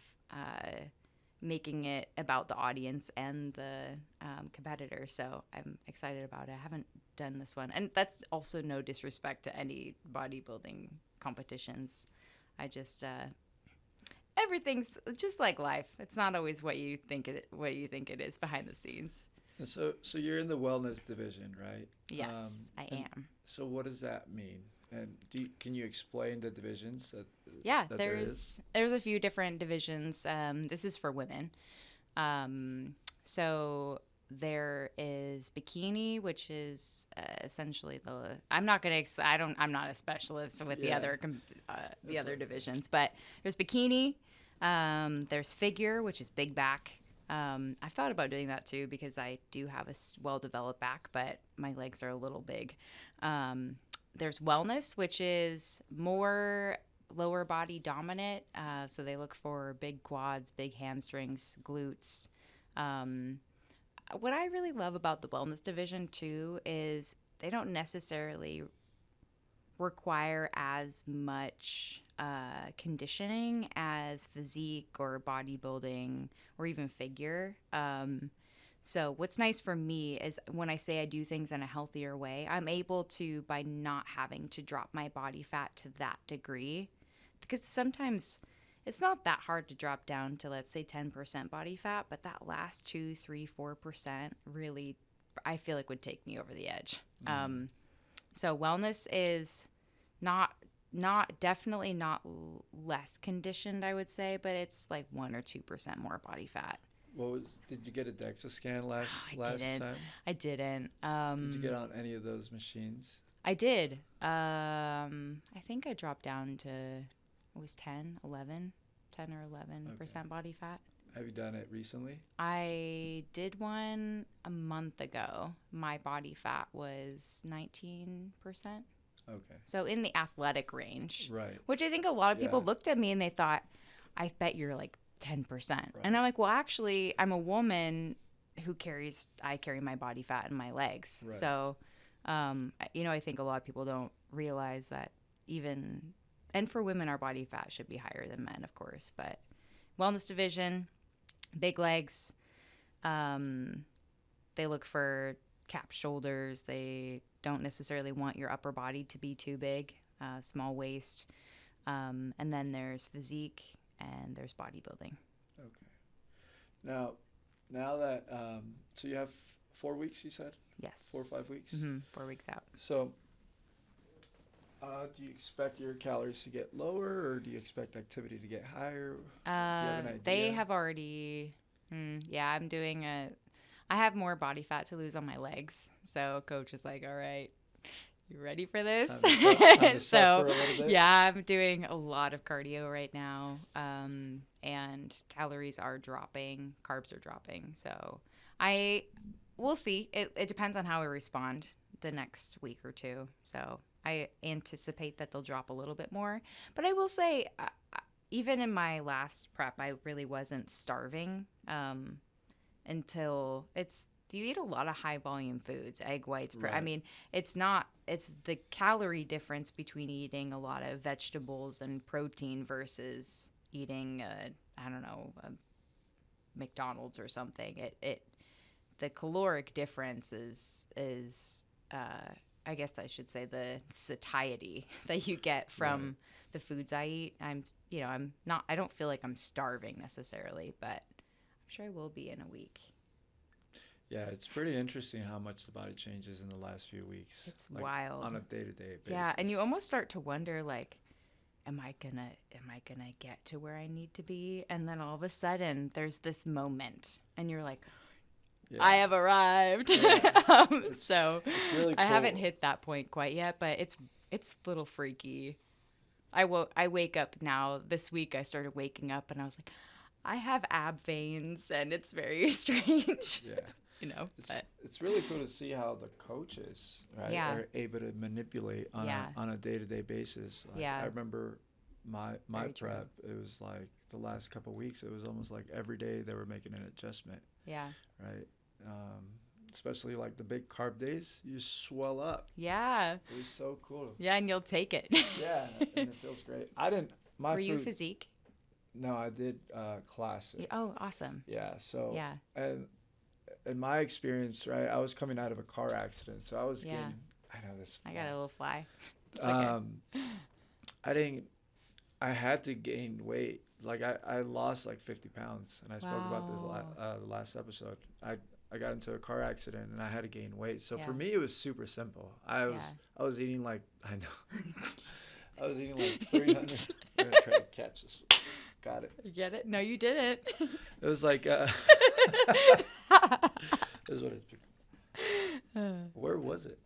making it about the audience and the competitor. So I'm excited about it. I haven't done this one, and that's also no disrespect to any bodybuilding competitions. I just everything's just like life. It's not always what you think it is behind the scenes. And so you're in the wellness division, right? Yes, I And am. so what does that mean? And can you explain the divisions Yeah, that there is? there's a few different divisions. This is for women. So there is bikini, which is essentially the. I'm not gonna. I don't. I'm not a specialist with Yeah. the It's other okay. divisions, but there's bikini. There's figure, which is big back. I've thought about doing that too because I do have a well-developed back, but my legs are a little big. There's wellness, which is more lower body dominant. So they look for big quads, big hamstrings, glutes. Um, what I really love about the wellness division too is they don't necessarily require as much conditioning as physique or bodybuilding or even figure. So what's nice for me is when I say I do things in a healthier way, I'm able to, by not having to drop my body fat to that degree, because sometimes it's not that hard to drop down to, let's say, 10% body fat, but that last 2, 3, 4% really, I feel like would take me over the edge. Mm. So wellness is not definitely not less conditioned, I would say, but it's like 1 or 2% more body fat. Did you get a DEXA scan I last didn't. time? I didn't. Did you get on any of those machines? I did. I think I dropped down to, it was 10 or 11% Okay. body fat. Have you done it recently? I did one a month ago. My body fat was 19%. Okay. So in the athletic range, Right. which I think a lot of people Yeah. looked at me and they thought, I bet you're like 10%. Right. And I'm like, well, actually, I'm a woman I carry my body fat in my legs. Right. So, I think a lot of people don't realize that and for women, our body fat should be higher than men, of course. But wellness division, big legs, they look for cap shoulders. They don't necessarily want your upper body to be too big, small waist. And then there's physique and there's bodybuilding. Okay. Now that so you have 4 weeks, you said Yes. 4 or 5 weeks. 4 weeks out. So, do you expect your calories to get lower, or do you expect activity to get higher? Do you have an They idea? have already, yeah, I have more body fat to lose on my legs. So coach is like, all right, you ready for this? Time to So suffer a little bit. yeah, I'm doing a lot of cardio right now. And calories are dropping, carbs are dropping. So we'll see. It depends on how I respond the next week or two. So I anticipate that they'll drop a little bit more. But I will say, even in my last prep, I really wasn't starving until you eat a lot of high volume foods, egg whites. I Right. mean, it's the calorie difference between eating a lot of vegetables and protein versus eating, I don't know, a McDonald's or something. The caloric difference is I guess I should say the satiety that you get from Right. the foods I eat. I'm not, I don't feel like I'm starving necessarily, but I'm sure I will be in a week. Yeah, it's pretty interesting how much the body changes in the last few weeks, It's like wild. on a day-to-day Yeah, and you basis. almost start to wonder like am I gonna get to where I need to be? And then all of a sudden there's this moment and you're like, I Yeah, have arrived. yeah. It's So it's really I haven't cool. hit that point quite yet, but it's a little freaky. I wake up now. This week I started waking up and I was like, I have ab veins and it's very strange, Yeah. It's but it's really cool to see how the coaches, right, yeah. are able to manipulate Yeah. on a day-to-day basis. Like I Yeah. remember my Very true. prep, it was like the last couple of weeks, it was almost like every day they were making an adjustment, Yeah. right? Um, Especially like the big carb days, you swell up. Yeah. It was so cool. Yeah, and you'll take it. Yeah, and it feels great. I didn't my Were you food. physique? No, I did classic. Oh, awesome. Yeah, so Yeah. and in my experience, right, I was coming out of a car accident, so I was Yeah. getting. I know this. I got a little fly. It's okay. Um, I didn't. I had to gain weight. Like I lost like 50 pounds, and I spoke about this Wow. the last episode. I got into a car accident, and I had to gain weight. So for Yeah. me, it was super simple. I Yeah. was I was eating like I know. I was eating like 300. I'm gonna try to catch this. Got it. You get it? No, you didn't. It was like. This is what it's. Where was it?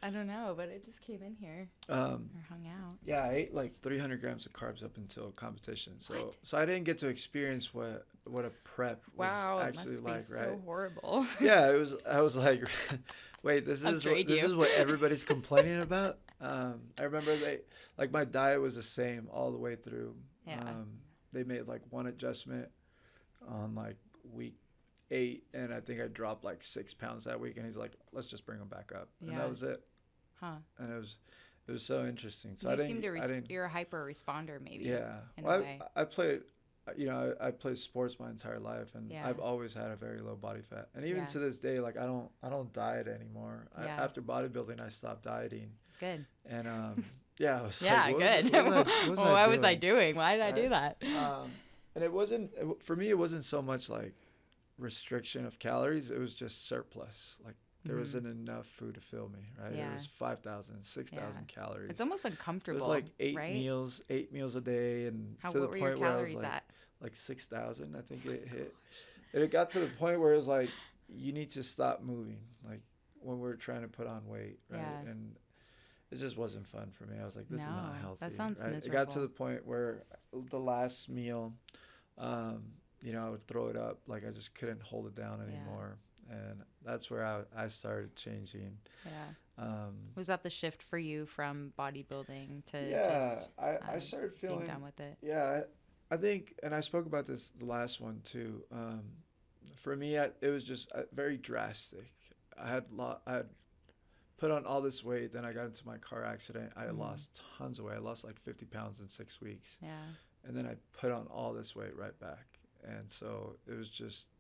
I don't know, but it just came in here Um, or hung out. yeah, I ate like 300 grams of carbs up until competition. So What? so I didn't get to experience what a prep was Wow, it actually must be like, so right? horrible. Yeah, it was. I was like, wait, I'll trade this you. is what everybody's complaining about. I remember like my diet was the same all the way through. Yeah. They made like one adjustment on like week 8, and I think I dropped like 6 pounds that week. And he's like, let's just bring them back up, and Yeah. that was it. Huh. And it was so interesting. So You I seem didn't to I didn't. you're a hyper responder maybe. Yeah. In a Well, way. I played, I played sports my entire life, and Yeah. I've always had a very low body fat. And even Yeah. to this day, like I don't diet anymore. Yeah. After bodybuilding, I stopped dieting, Good. and yeah, I was Yeah, like, good. What was I doing? Why did I do Right? that? And it wasn't for me. It wasn't so much like restriction of calories. It was just surplus. Like there Mhm. wasn't enough food to fill me. Right? Yeah. It was 5,000, 6,000 Yeah. calories. It's almost It uncomfortable, was like right? eight meals a day, and How to the what were your point where I was calories like at? 6,000. I think it hit. And it got to the point where it was like you need to stop moving. Like when we're trying to put on weight, right? Yeah. And it just wasn't fun for me. I was like, this is No, not healthy. that sounds right? It got to miserable. the point where the last meal, I would throw it up. Like I just couldn't hold it down Yeah. anymore. And that's where I started changing. Yeah. Um, Was that the shift for you from bodybuilding to yeah, just I started being feeling. done with it? Yeah, I think, and I spoke about this the last one too. For me, it was just very drastic. I had put on all this weight, then I got into my car accident. I Mhm. lost tons of weight. I lost like 50 pounds in 6 weeks, Yeah. and then I put on all this weight right back. And so it was just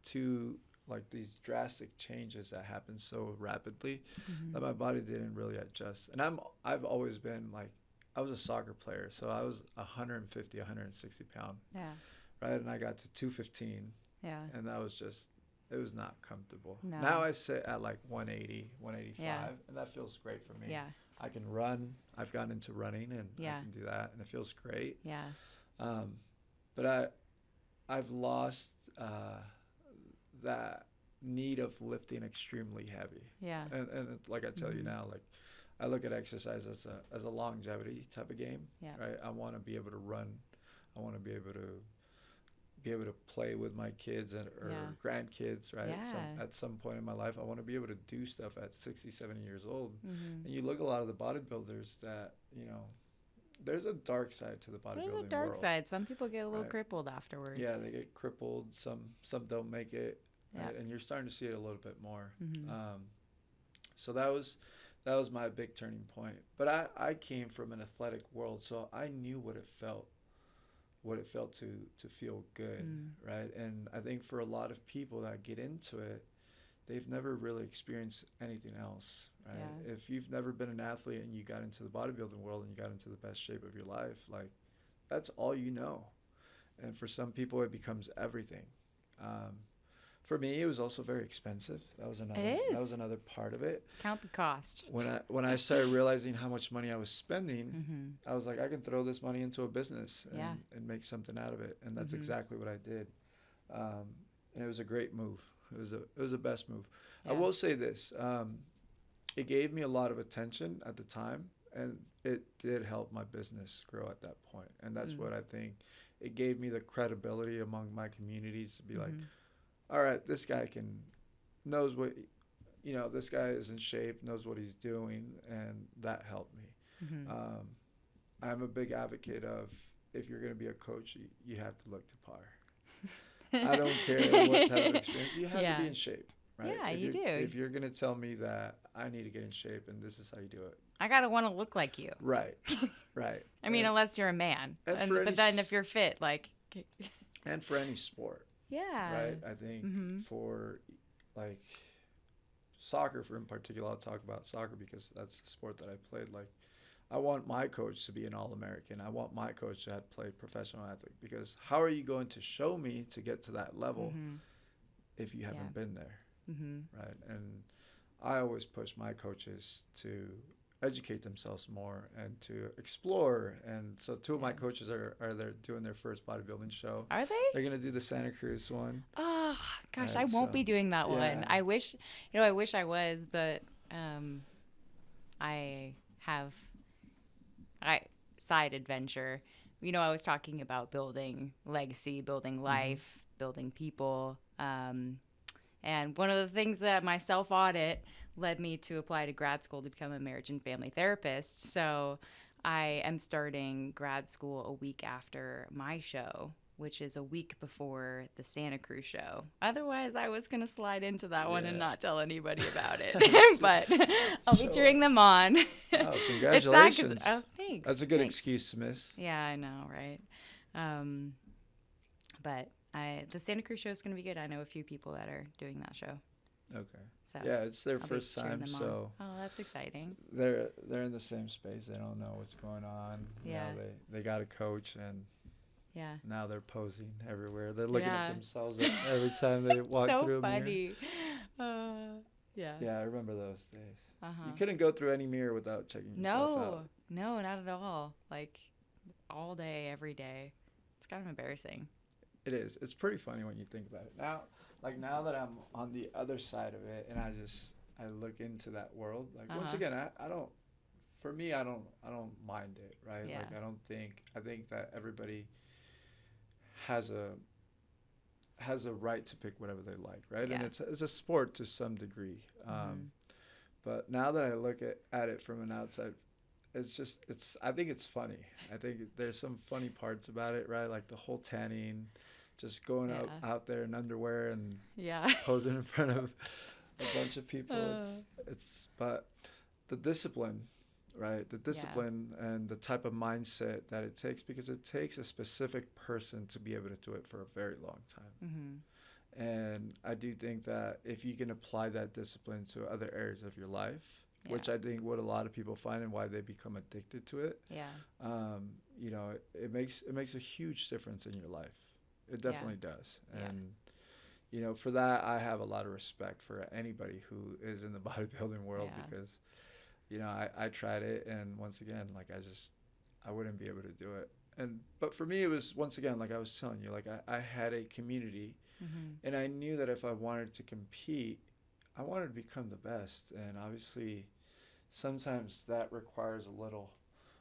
two like these drastic changes that happened so rapidly that my body didn't really adjust. And I've always been like I was a soccer player, so I was 150, 160 pound, Yeah. right? And I got to 215, Yeah. and that was just it was not comfortable. No. Now I sit at like 180, 185, Yeah. and that feels great for me. Yeah. I can run. I've gotten into running, and Yeah. I can do that, and it feels great. Yeah. But I've lost that need of lifting extremely heavy. Yeah. And like I tell you Mhm. now, like I look at exercise as a longevity type of game. Yeah. Right. I want to be able to run. I want to be able to play with my kids or Yeah. grandkids. Right. Yeah. At some point in my life, I want to be able to do stuff at 60, 70 years old. Mhm. And you look at a lot of the bodybuilders that there's a dark side to the bodybuilding There's a dark world. side. Some people get a little Right. crippled afterwards. Yeah, they get crippled. Some don't make it, Yeah. right? And you're starting to see it a little bit more. Mhm. So that was my big turning point. But I came from an athletic world, so I knew what it felt to feel good, right? And I think for a lot of people that get into it, they've never really experienced anything else, right? Yeah. If you've never been an athlete and you got into the bodybuilding world and you got into the best shape of your life, like that's all you know. And for some people, it becomes everything. For me, it was also very expensive. It That was is. another part of it. Count the cost. When I started realizing how much money I was spending, Mm-hmm. I was like, I can throw this money into a business Yeah. and make something out of it. And that's Mm-hmm. exactly what I did. Um, and it was a great move. It was the best move. I Yeah. will say this. It gave me a lot of attention at the time, and it did help my business grow at that point. And that's Mm. what I think. It gave me the credibility among my communities to be like, Mm-hmm. all right, this guy knows what, this guy is in shape, knows what he's doing, and that helped me. Mm-hmm. Um, I'm a big advocate of, if you're going to be a coach, you have to look to par. I don't care what type of experience, you have to be Yeah. in shape, right? Yeah, you do. If you're going to tell me that I need to get in shape and this is how you do it, I gotta want to look like you. right, right. I mean, unless you're a man, and and, for but any then if you're fit, like, and for any sport, yeah, right? I think Mm-hmm. for like soccer, for in particular, I'll talk about soccer because that's the sport that I played. Like, I want my coach to be an All-American. I want my coach to have played professional athlete, because how are you going to show me to get to that level Mm-hmm. if you haven't Yeah. been there, Mm-hmm. right? And I always push my coaches to educate themselves more and to explore. And so two of my Yeah. coaches are there doing their first bodybuilding show. Are they? They're gonna do the Santa Cruz one. Oh gosh, I Right, won't so be doing that one. yeah, I wish, I wish I was, but um, I have I side adventure. I was talking about building legacy, building hmm life, building people. And one of the things that my self audit led me to apply to grad school to become a marriage and family therapist. So I am starting grad school a week after my show, which is a week before the Santa Cruz show. Otherwise, I was going to slide into that one and yeah. not tell anybody about it. But I'll be Show cheering up. them on. Oh, It's not 'cause- congratulations! oh, thanks. That's a good Thanks. excuse to miss. Yeah, I know, right? Um, but the Santa Cruz show is going to be good. I know a few people that are doing that show. Okay. So Yeah, it's their I'll be first cheering time, them so on. Oh, that's exciting. they're in the same space. They don't know what's going on. Yeah. They got a coach, and Yeah. now they're posing everywhere. They're looking Yeah. at themselves every time they walk So through a mirror. funny. Yeah. Yeah, I remember those days. Uh-huh. You couldn't go through any mirror without checking yourself out. No, not at all. Like all day, every day. It's kind of embarrassing. It is. It's pretty funny when you think about it. Now that I'm on the other side of it, and I look into that world. Like, once Uh-huh. again, I don't. For me, I don't mind it, right? Yeah. Like, I think that everybody has a right to pick whatever they like, right? Yeah. And it's a sport to some degree. Mhm. But now that I look at it from an outside, I think it's funny. I think there's some funny parts about it, right? Like the whole tanning, just going Yeah. out there in underwear and Yeah. posing in front of a bunch of people. Uh. But the discipline, right? The discipline and the type of mindset that it takes, because it takes a specific person to be able to do it for a very long time. Mhm. And I do think that if you can apply that discipline to other areas of your life, which Yeah. I think what a lot of people find and why they become addicted to it, Yeah. it makes a huge difference in your life. It definitely does. Yeah. And for that, I have a lot of respect for anybody who is in the bodybuilding world, Yeah. because I tried it, and once again, like, I wouldn't be able to do it. But for me, it was, once again, like I was telling you, like I had a community, Mhm. and I knew that if I wanted to compete, I wanted to become the best. And obviously, sometimes that requires a little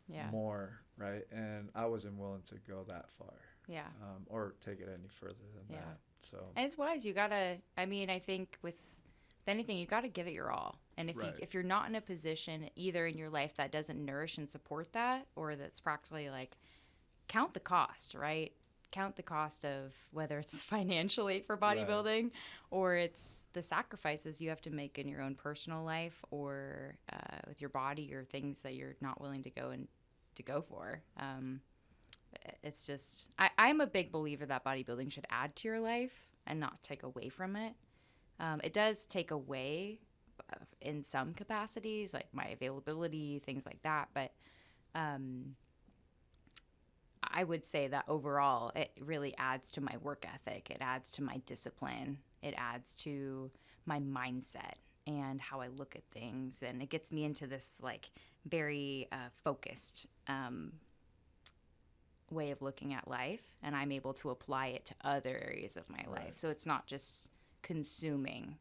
Yeah. more, right? And I wasn't willing to go that far, Yeah. or take it any further than Yeah. that. So, And it's wise. You gotta. I mean, I think with anything, you gotta give it your all. And Right. if you're not in a position either in your life that doesn't nourish and support that, or that's practically like, count the cost, right? Count the cost of whether it's financially for bodybuilding, or it's the sacrifices you have to make in your own personal life, or with your body, or things that you're not willing to go for. It's just, I'm a big believer that bodybuilding should add to your life and not take away from it. It does take away in some capacities, like my availability, things like that. But I would say that overall, it really adds to my work ethic. It adds to my discipline. It adds to my mindset and how I look at things. And it gets me into this like very focused way of looking at life. And I'm able to apply it to other areas of my Right. life. So it's not just consuming.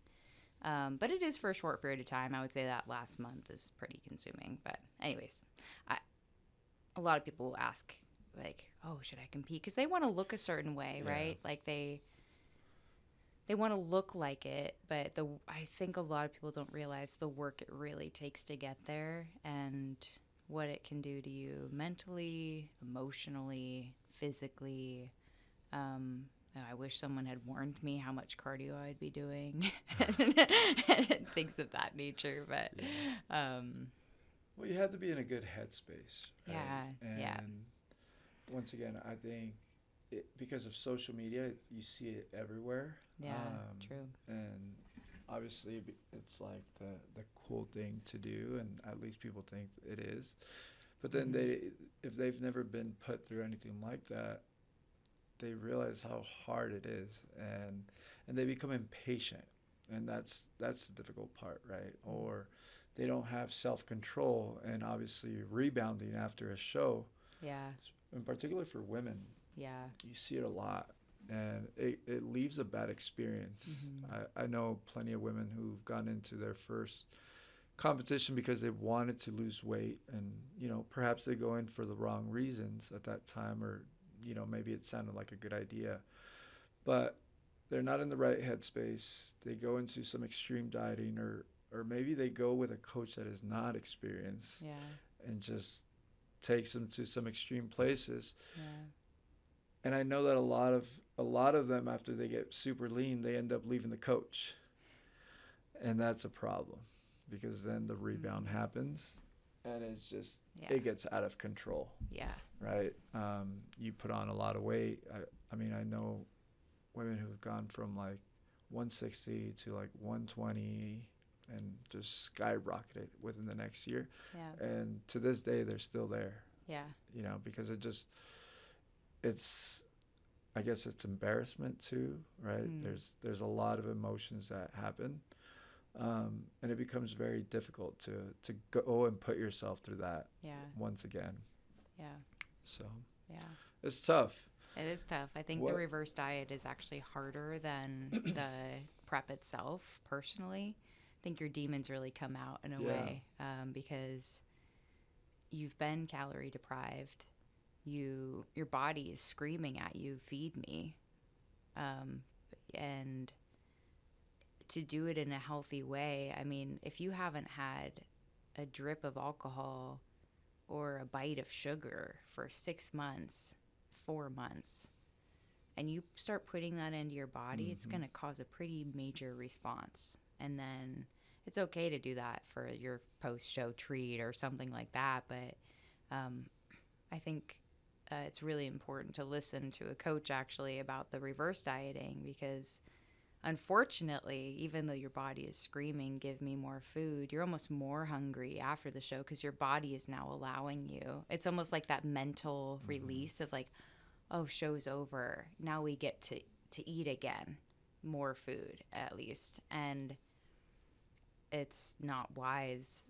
But it is for a short period of time. I would say that last month is pretty consuming. But, anyways, I, a lot of people will ask, like, oh, should I compete? Because they want to look a certain way, Yeah. right? Like they want to look like it, but I think a lot of people don't realize the work it really takes to get there and what it can do to you mentally, emotionally, physically. I wish someone had warned me how much cardio I'd be doing, and things of that nature. But Yeah. um, Well, you have to be in a good headspace, right? yeah, yeah, And once again, I think because of social media, you see it everywhere. yeah, true. And obviously, it's like the cool thing to do, and at least people think it is. But then Mhm. if they've never been put through anything like that, they realize how hard it is, and they become impatient, and that's the difficult part, right? Or they don't have self control, and obviously rebounding after a show, Yeah, in particular for women, yeah. you see it a lot, and it leaves a bad experience. Hmm. I know plenty of women who've gone into their first competition because they wanted to lose weight, and perhaps they go in for the wrong reasons at that time, or maybe it sounded like a good idea, but they're not in the right headspace. They go into some extreme dieting, or maybe they go with a coach that is not experienced Yeah, and just takes them to some extreme places. yeah. And I know that a lot of them, after they get super lean, they end up leaving the coach, and that's a problem because then the rebound Mm. happens, and Yeah, it gets out of control, yeah. right? You put on a lot of weight. I mean, I know women who've gone from like 160 to like 120 and just skyrocketed within the next year. Yeah, And to this day, they're still there, yeah. because it's, I guess it's embarrassment too, right? Mm. There's a lot of emotions that happen. And it becomes very difficult to go and put yourself through that Yeah, once again. yeah, So yeah. it's tough. It is tough. I think the What? reverse diet is actually harder than the prep itself, personally. I think your demons really come out in a Yeah. way because you've been calorie deprived. Your body is screaming at you, feed me. Um, and to do it in a healthy way, I mean, if you haven't had a drip of alcohol or a bite of sugar for 6 months, 4 months, and you start putting that into your body, it's Hmm. going to cause a pretty major response. And then it's okay to do that for your post show treat or something like that. But um, I think it's really important to listen to a coach actually about the reverse dieting because unfortunately, even though your body is screaming, give me more food, you're almost more hungry after the show because your body is now allowing you. It's almost like that mental Hmm. release of like, oh, show's over. Now we get to eat again, more food at least. And it's not wise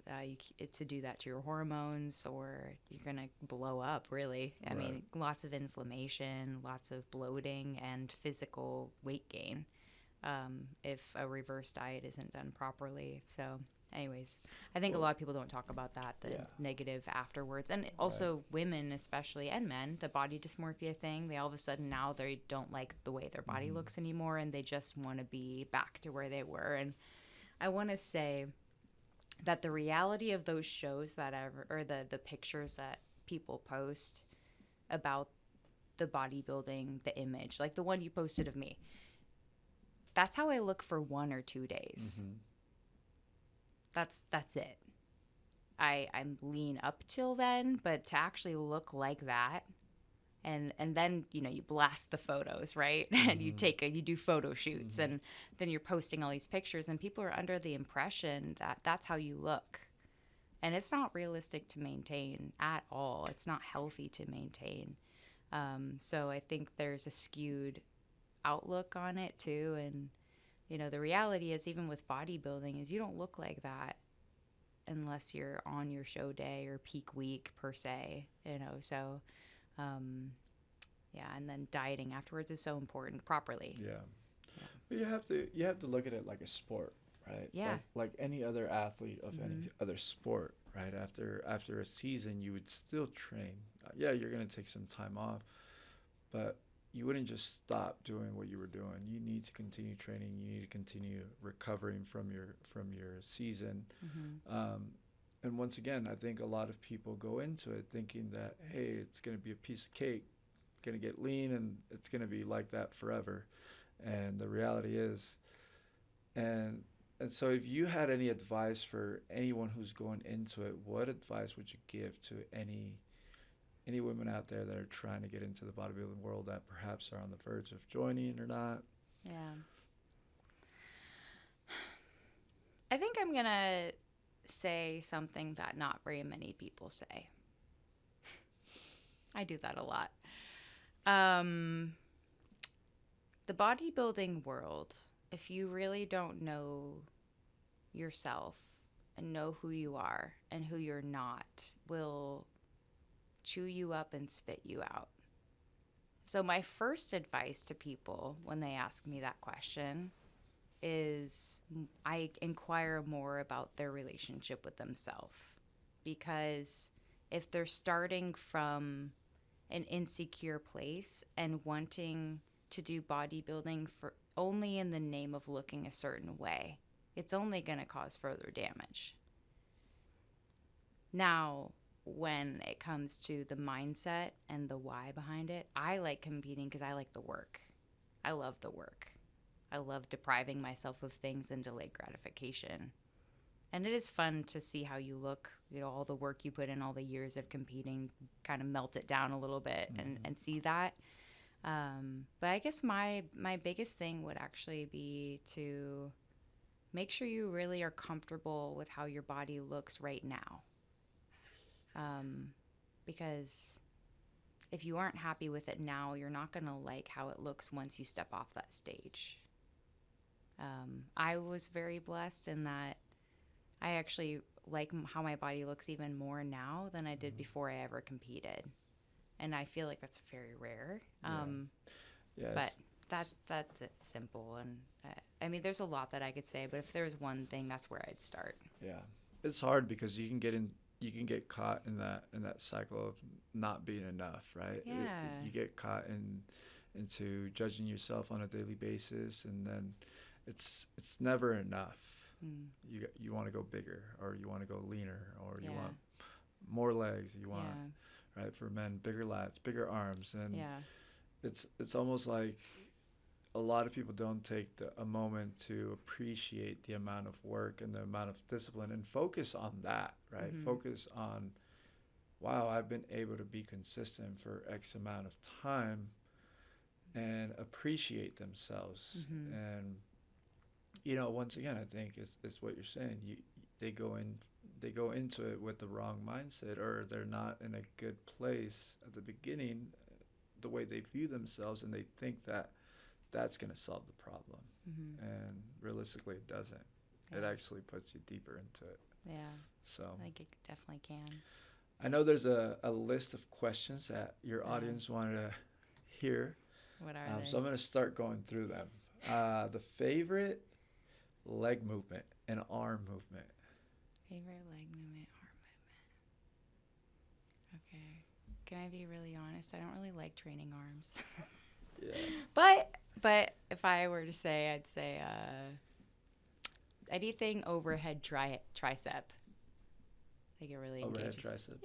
to do that to your hormones or you're going to blow up, really. I Right. mean, lots of inflammation, lots of bloating, and physical weight gain if a reverse diet isn't done properly. So, anyways, I think a Well, lot of people don't talk about that, the yeah. negative afterwards. And Right. also, women, especially, and men, the body dysmorphia thing, they all of a sudden now they don't like the way their body Hmm. looks anymore and they just want to be back to where they were. And I want to say that the reality of those shows that ever, or the pictures that people post about the bodybuilding, the image, like the one you posted of me, that's how I look for 1 or 2 days. Hmm. That's it. I'm lean up till then, but to actually look like that, and then you blast the photos, right? And Hmm. you do photo shoots, Hmm. and then you're posting all these pictures, and people are under the impression that that's how you look, and it's not realistic to maintain at all. It's not healthy to maintain. So I think there's a skewed outlook on it too. And, the reality is, even with bodybuilding, is you don't look like that unless you're on your show day or peak week per se. So, um, yeah. And then dieting afterwards is so important properly. Yeah. Yeah. But you have to look at it like a sport, right? Yeah. Like any other athlete of Mm-hmm. any other sport, right? After a season, you would still train. Yeah, you're gonna take some time off, but you wouldn't just stop doing what you were doing. You need to continue training. You need to continue recovering from your season. Mm-hmm. And once again, I think a lot of people go into it thinking that, hey, it's gonna be a piece of cake, gonna get lean, and it's gonna be like that forever. And the reality is, and and so if you had any advice for anyone who's going into it, what advice would you give to any women out there that are trying to get into the bodybuilding world that perhaps are on the verge of joining or not? Yeah. I think I'm going to say something that not very many people say. I do that a lot. The bodybuilding world, if you really don't know yourself and know who you are and who you're not, will chew you up and spit you out. So, my first advice to people when they ask me that question is I inquire more about their relationship with themselves. Because if they're starting from an insecure place and wanting to do bodybuilding for only in the name of looking a certain way, it's only going to cause further damage. Now, when it comes to the mindset and the why behind it, I like competing because I like the work. I love the work. I love depriving myself of things and delayed gratification. And it is fun to see how you look, all the work you put in, all the years of competing, kind of melt it down a little bit and see that. But I guess my biggest thing would actually be to make sure you really are comfortable with how your body looks right now. Because if you aren't happy with it now, you're not going to like how it looks once you step off that stage. I was very blessed in that I actually like how my body looks even more now than I did before I ever competed. And I feel like that's very rare. Yes. But that's it, simple. And I mean, there's a lot that I could say, but if there was one thing, that's where I'd start. Yeah, it's hard because you can get caught in that cycle of not being enough, right? Yeah. You get caught into judging yourself on a daily basis, and then it's never enough. You want to go bigger, or you want to go leaner, or you want more legs. You want, right, for men, bigger lats, bigger arms, and it's almost like a lot of people don't take a moment to appreciate the amount of work and the amount of discipline and focus on that, right? Focus on, wow, I've been able to be consistent for X amount of time, and appreciate themselves. And, once again, I think it's what you're saying. They go into it with the wrong mindset, or they're not in a good place at the beginning, the way they view themselves, and they think that that's going to solve the problem. And realistically, it doesn't. It actually puts you deeper into it. Yeah. So I think it definitely can. I know there's a list of questions that your audience wanted to hear. What are they? So I'm going to start going through them. The favorite leg movement and arm movement. Favorite leg movement, arm movement. Okay. Can I be really honest? I don't really like training arms. Yeah. But if I were to say, I'd say anything overhead tricep. I think it really Overhead engages. tricep.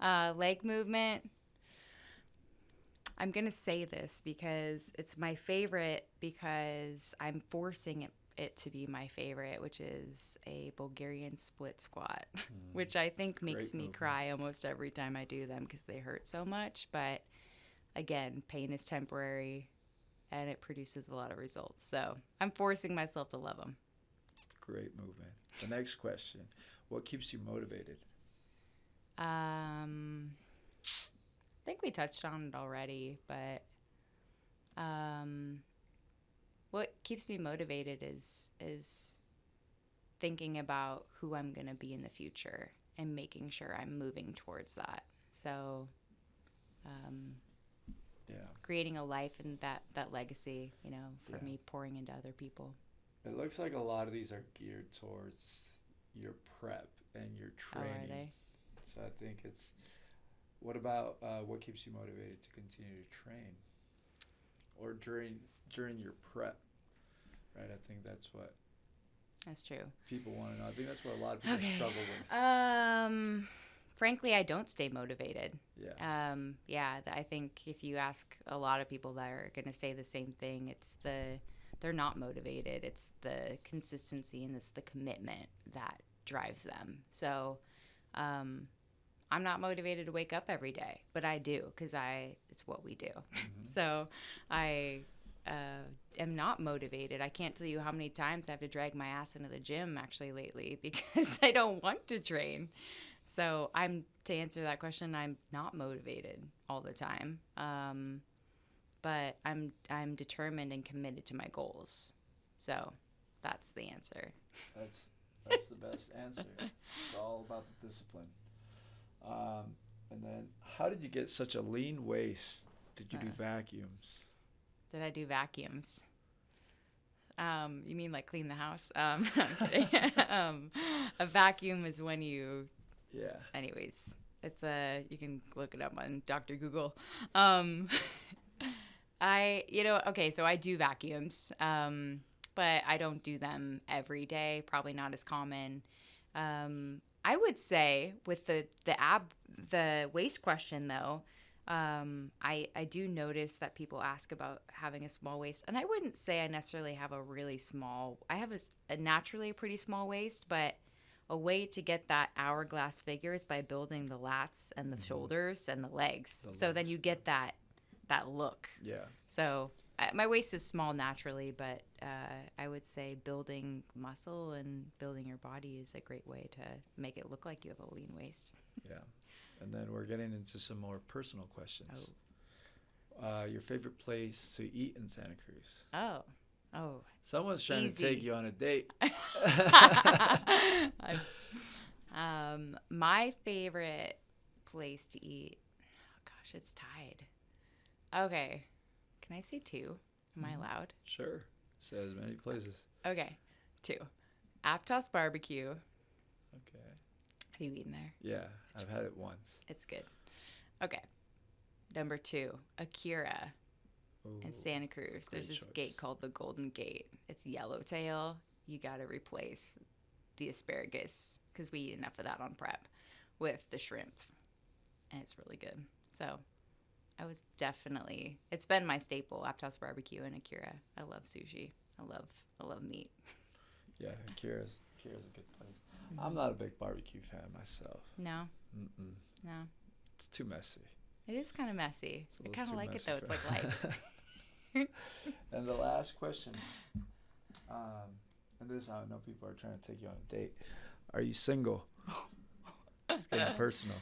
Yeah. Leg movement. I'm going to say this because it's my favorite, because I'm forcing it to be my favorite, which is a Bulgarian split squat, which I think makes me cry almost every time I do them because they hurt so much. But again, pain is temporary and it produces a lot of results. So I'm forcing myself to love them. Great movement. The next question. What keeps you motivated? think we touched on it already, but what keeps me motivated is thinking about who I'm going to be in the future and making sure I'm moving towards that. So, Yeah. creating a life and that legacy, for Yeah. me pouring into other people. It looks like a lot of these are geared towards your prep and your Oh, are training. they? So I think it's. What about what keeps you motivated to continue to train, or during your prep? Right. I think that's what That's true. people want to know. I think that's what a lot of people Okay. struggle with. Frankly, I don't stay motivated. Yeah. I think if you ask a lot of people that are going to say the same thing, they're not motivated. It's the consistency and it's the commitment that drives them. So, I'm not motivated to wake up every day, but I do because it's what we do. Mm-hmm. So, I am not motivated. I can't tell you how many times I have to drag my ass into the gym actually lately because I don't want to train. So to answer that question, I'm not motivated all the time. But I'm determined and committed to my goals. So that's the answer. That's the best answer. It's all about the discipline. And then, how did you get such a lean waist? Did you do vacuums? Did I do vacuums? You mean like clean the house? I'm kidding. A vacuum is when you. Yeah. Anyways, you can look it up on Dr. Google. Okay, so I do vacuums, but I don't do them every day. Probably not as common. I would say with the waist question though, I do notice that people ask about having a small waist, and I wouldn't say I necessarily have a really small. I have a naturally pretty small waist, but a way to get that hourglass figure is by building the lats and the shoulders and the legs. So then you get that look. Yeah. So my waist is small naturally, but I would say building muscle and building your body is a great way to make it look like you have a lean waist. Yeah. And then we're getting into some more personal questions. Your favorite place to eat in Santa Cruz? Oh. Someone's trying to take you on a date. My favorite place to eat. Oh gosh, it's tied. Okay. Can I say 2? Am I allowed? Sure. Say as many places. Okay. 2. Aptos Barbecue. Okay. Have you eaten there? Yeah, I've had it once. It's good. Okay. Number 2, Akira in Santa Cruz. There's this gate called the Golden Gate. It's yellowtail. You got to replace the asparagus because we eat enough of that on prep with the shrimp. And it's really good. So it's been my staple, Aptos Barbecue and Akira. I love sushi. I love meat. Yeah, Akira's a good place. I'm not a big barbecue fan myself. No? Mm-mm. No. It's too messy. It is kind of messy. I kind of like it, though. It's like life. And the last question, and this I know people are trying to take you on a date. Are you single? It's getting personal.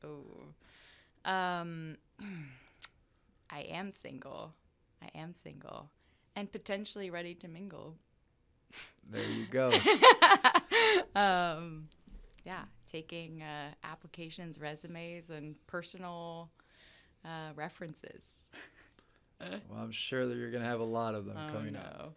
Oh. I am single. And potentially ready to mingle. There you go. Taking applications, resumes, and personal references. Well, I'm sure that you're going to have a lot of them coming up.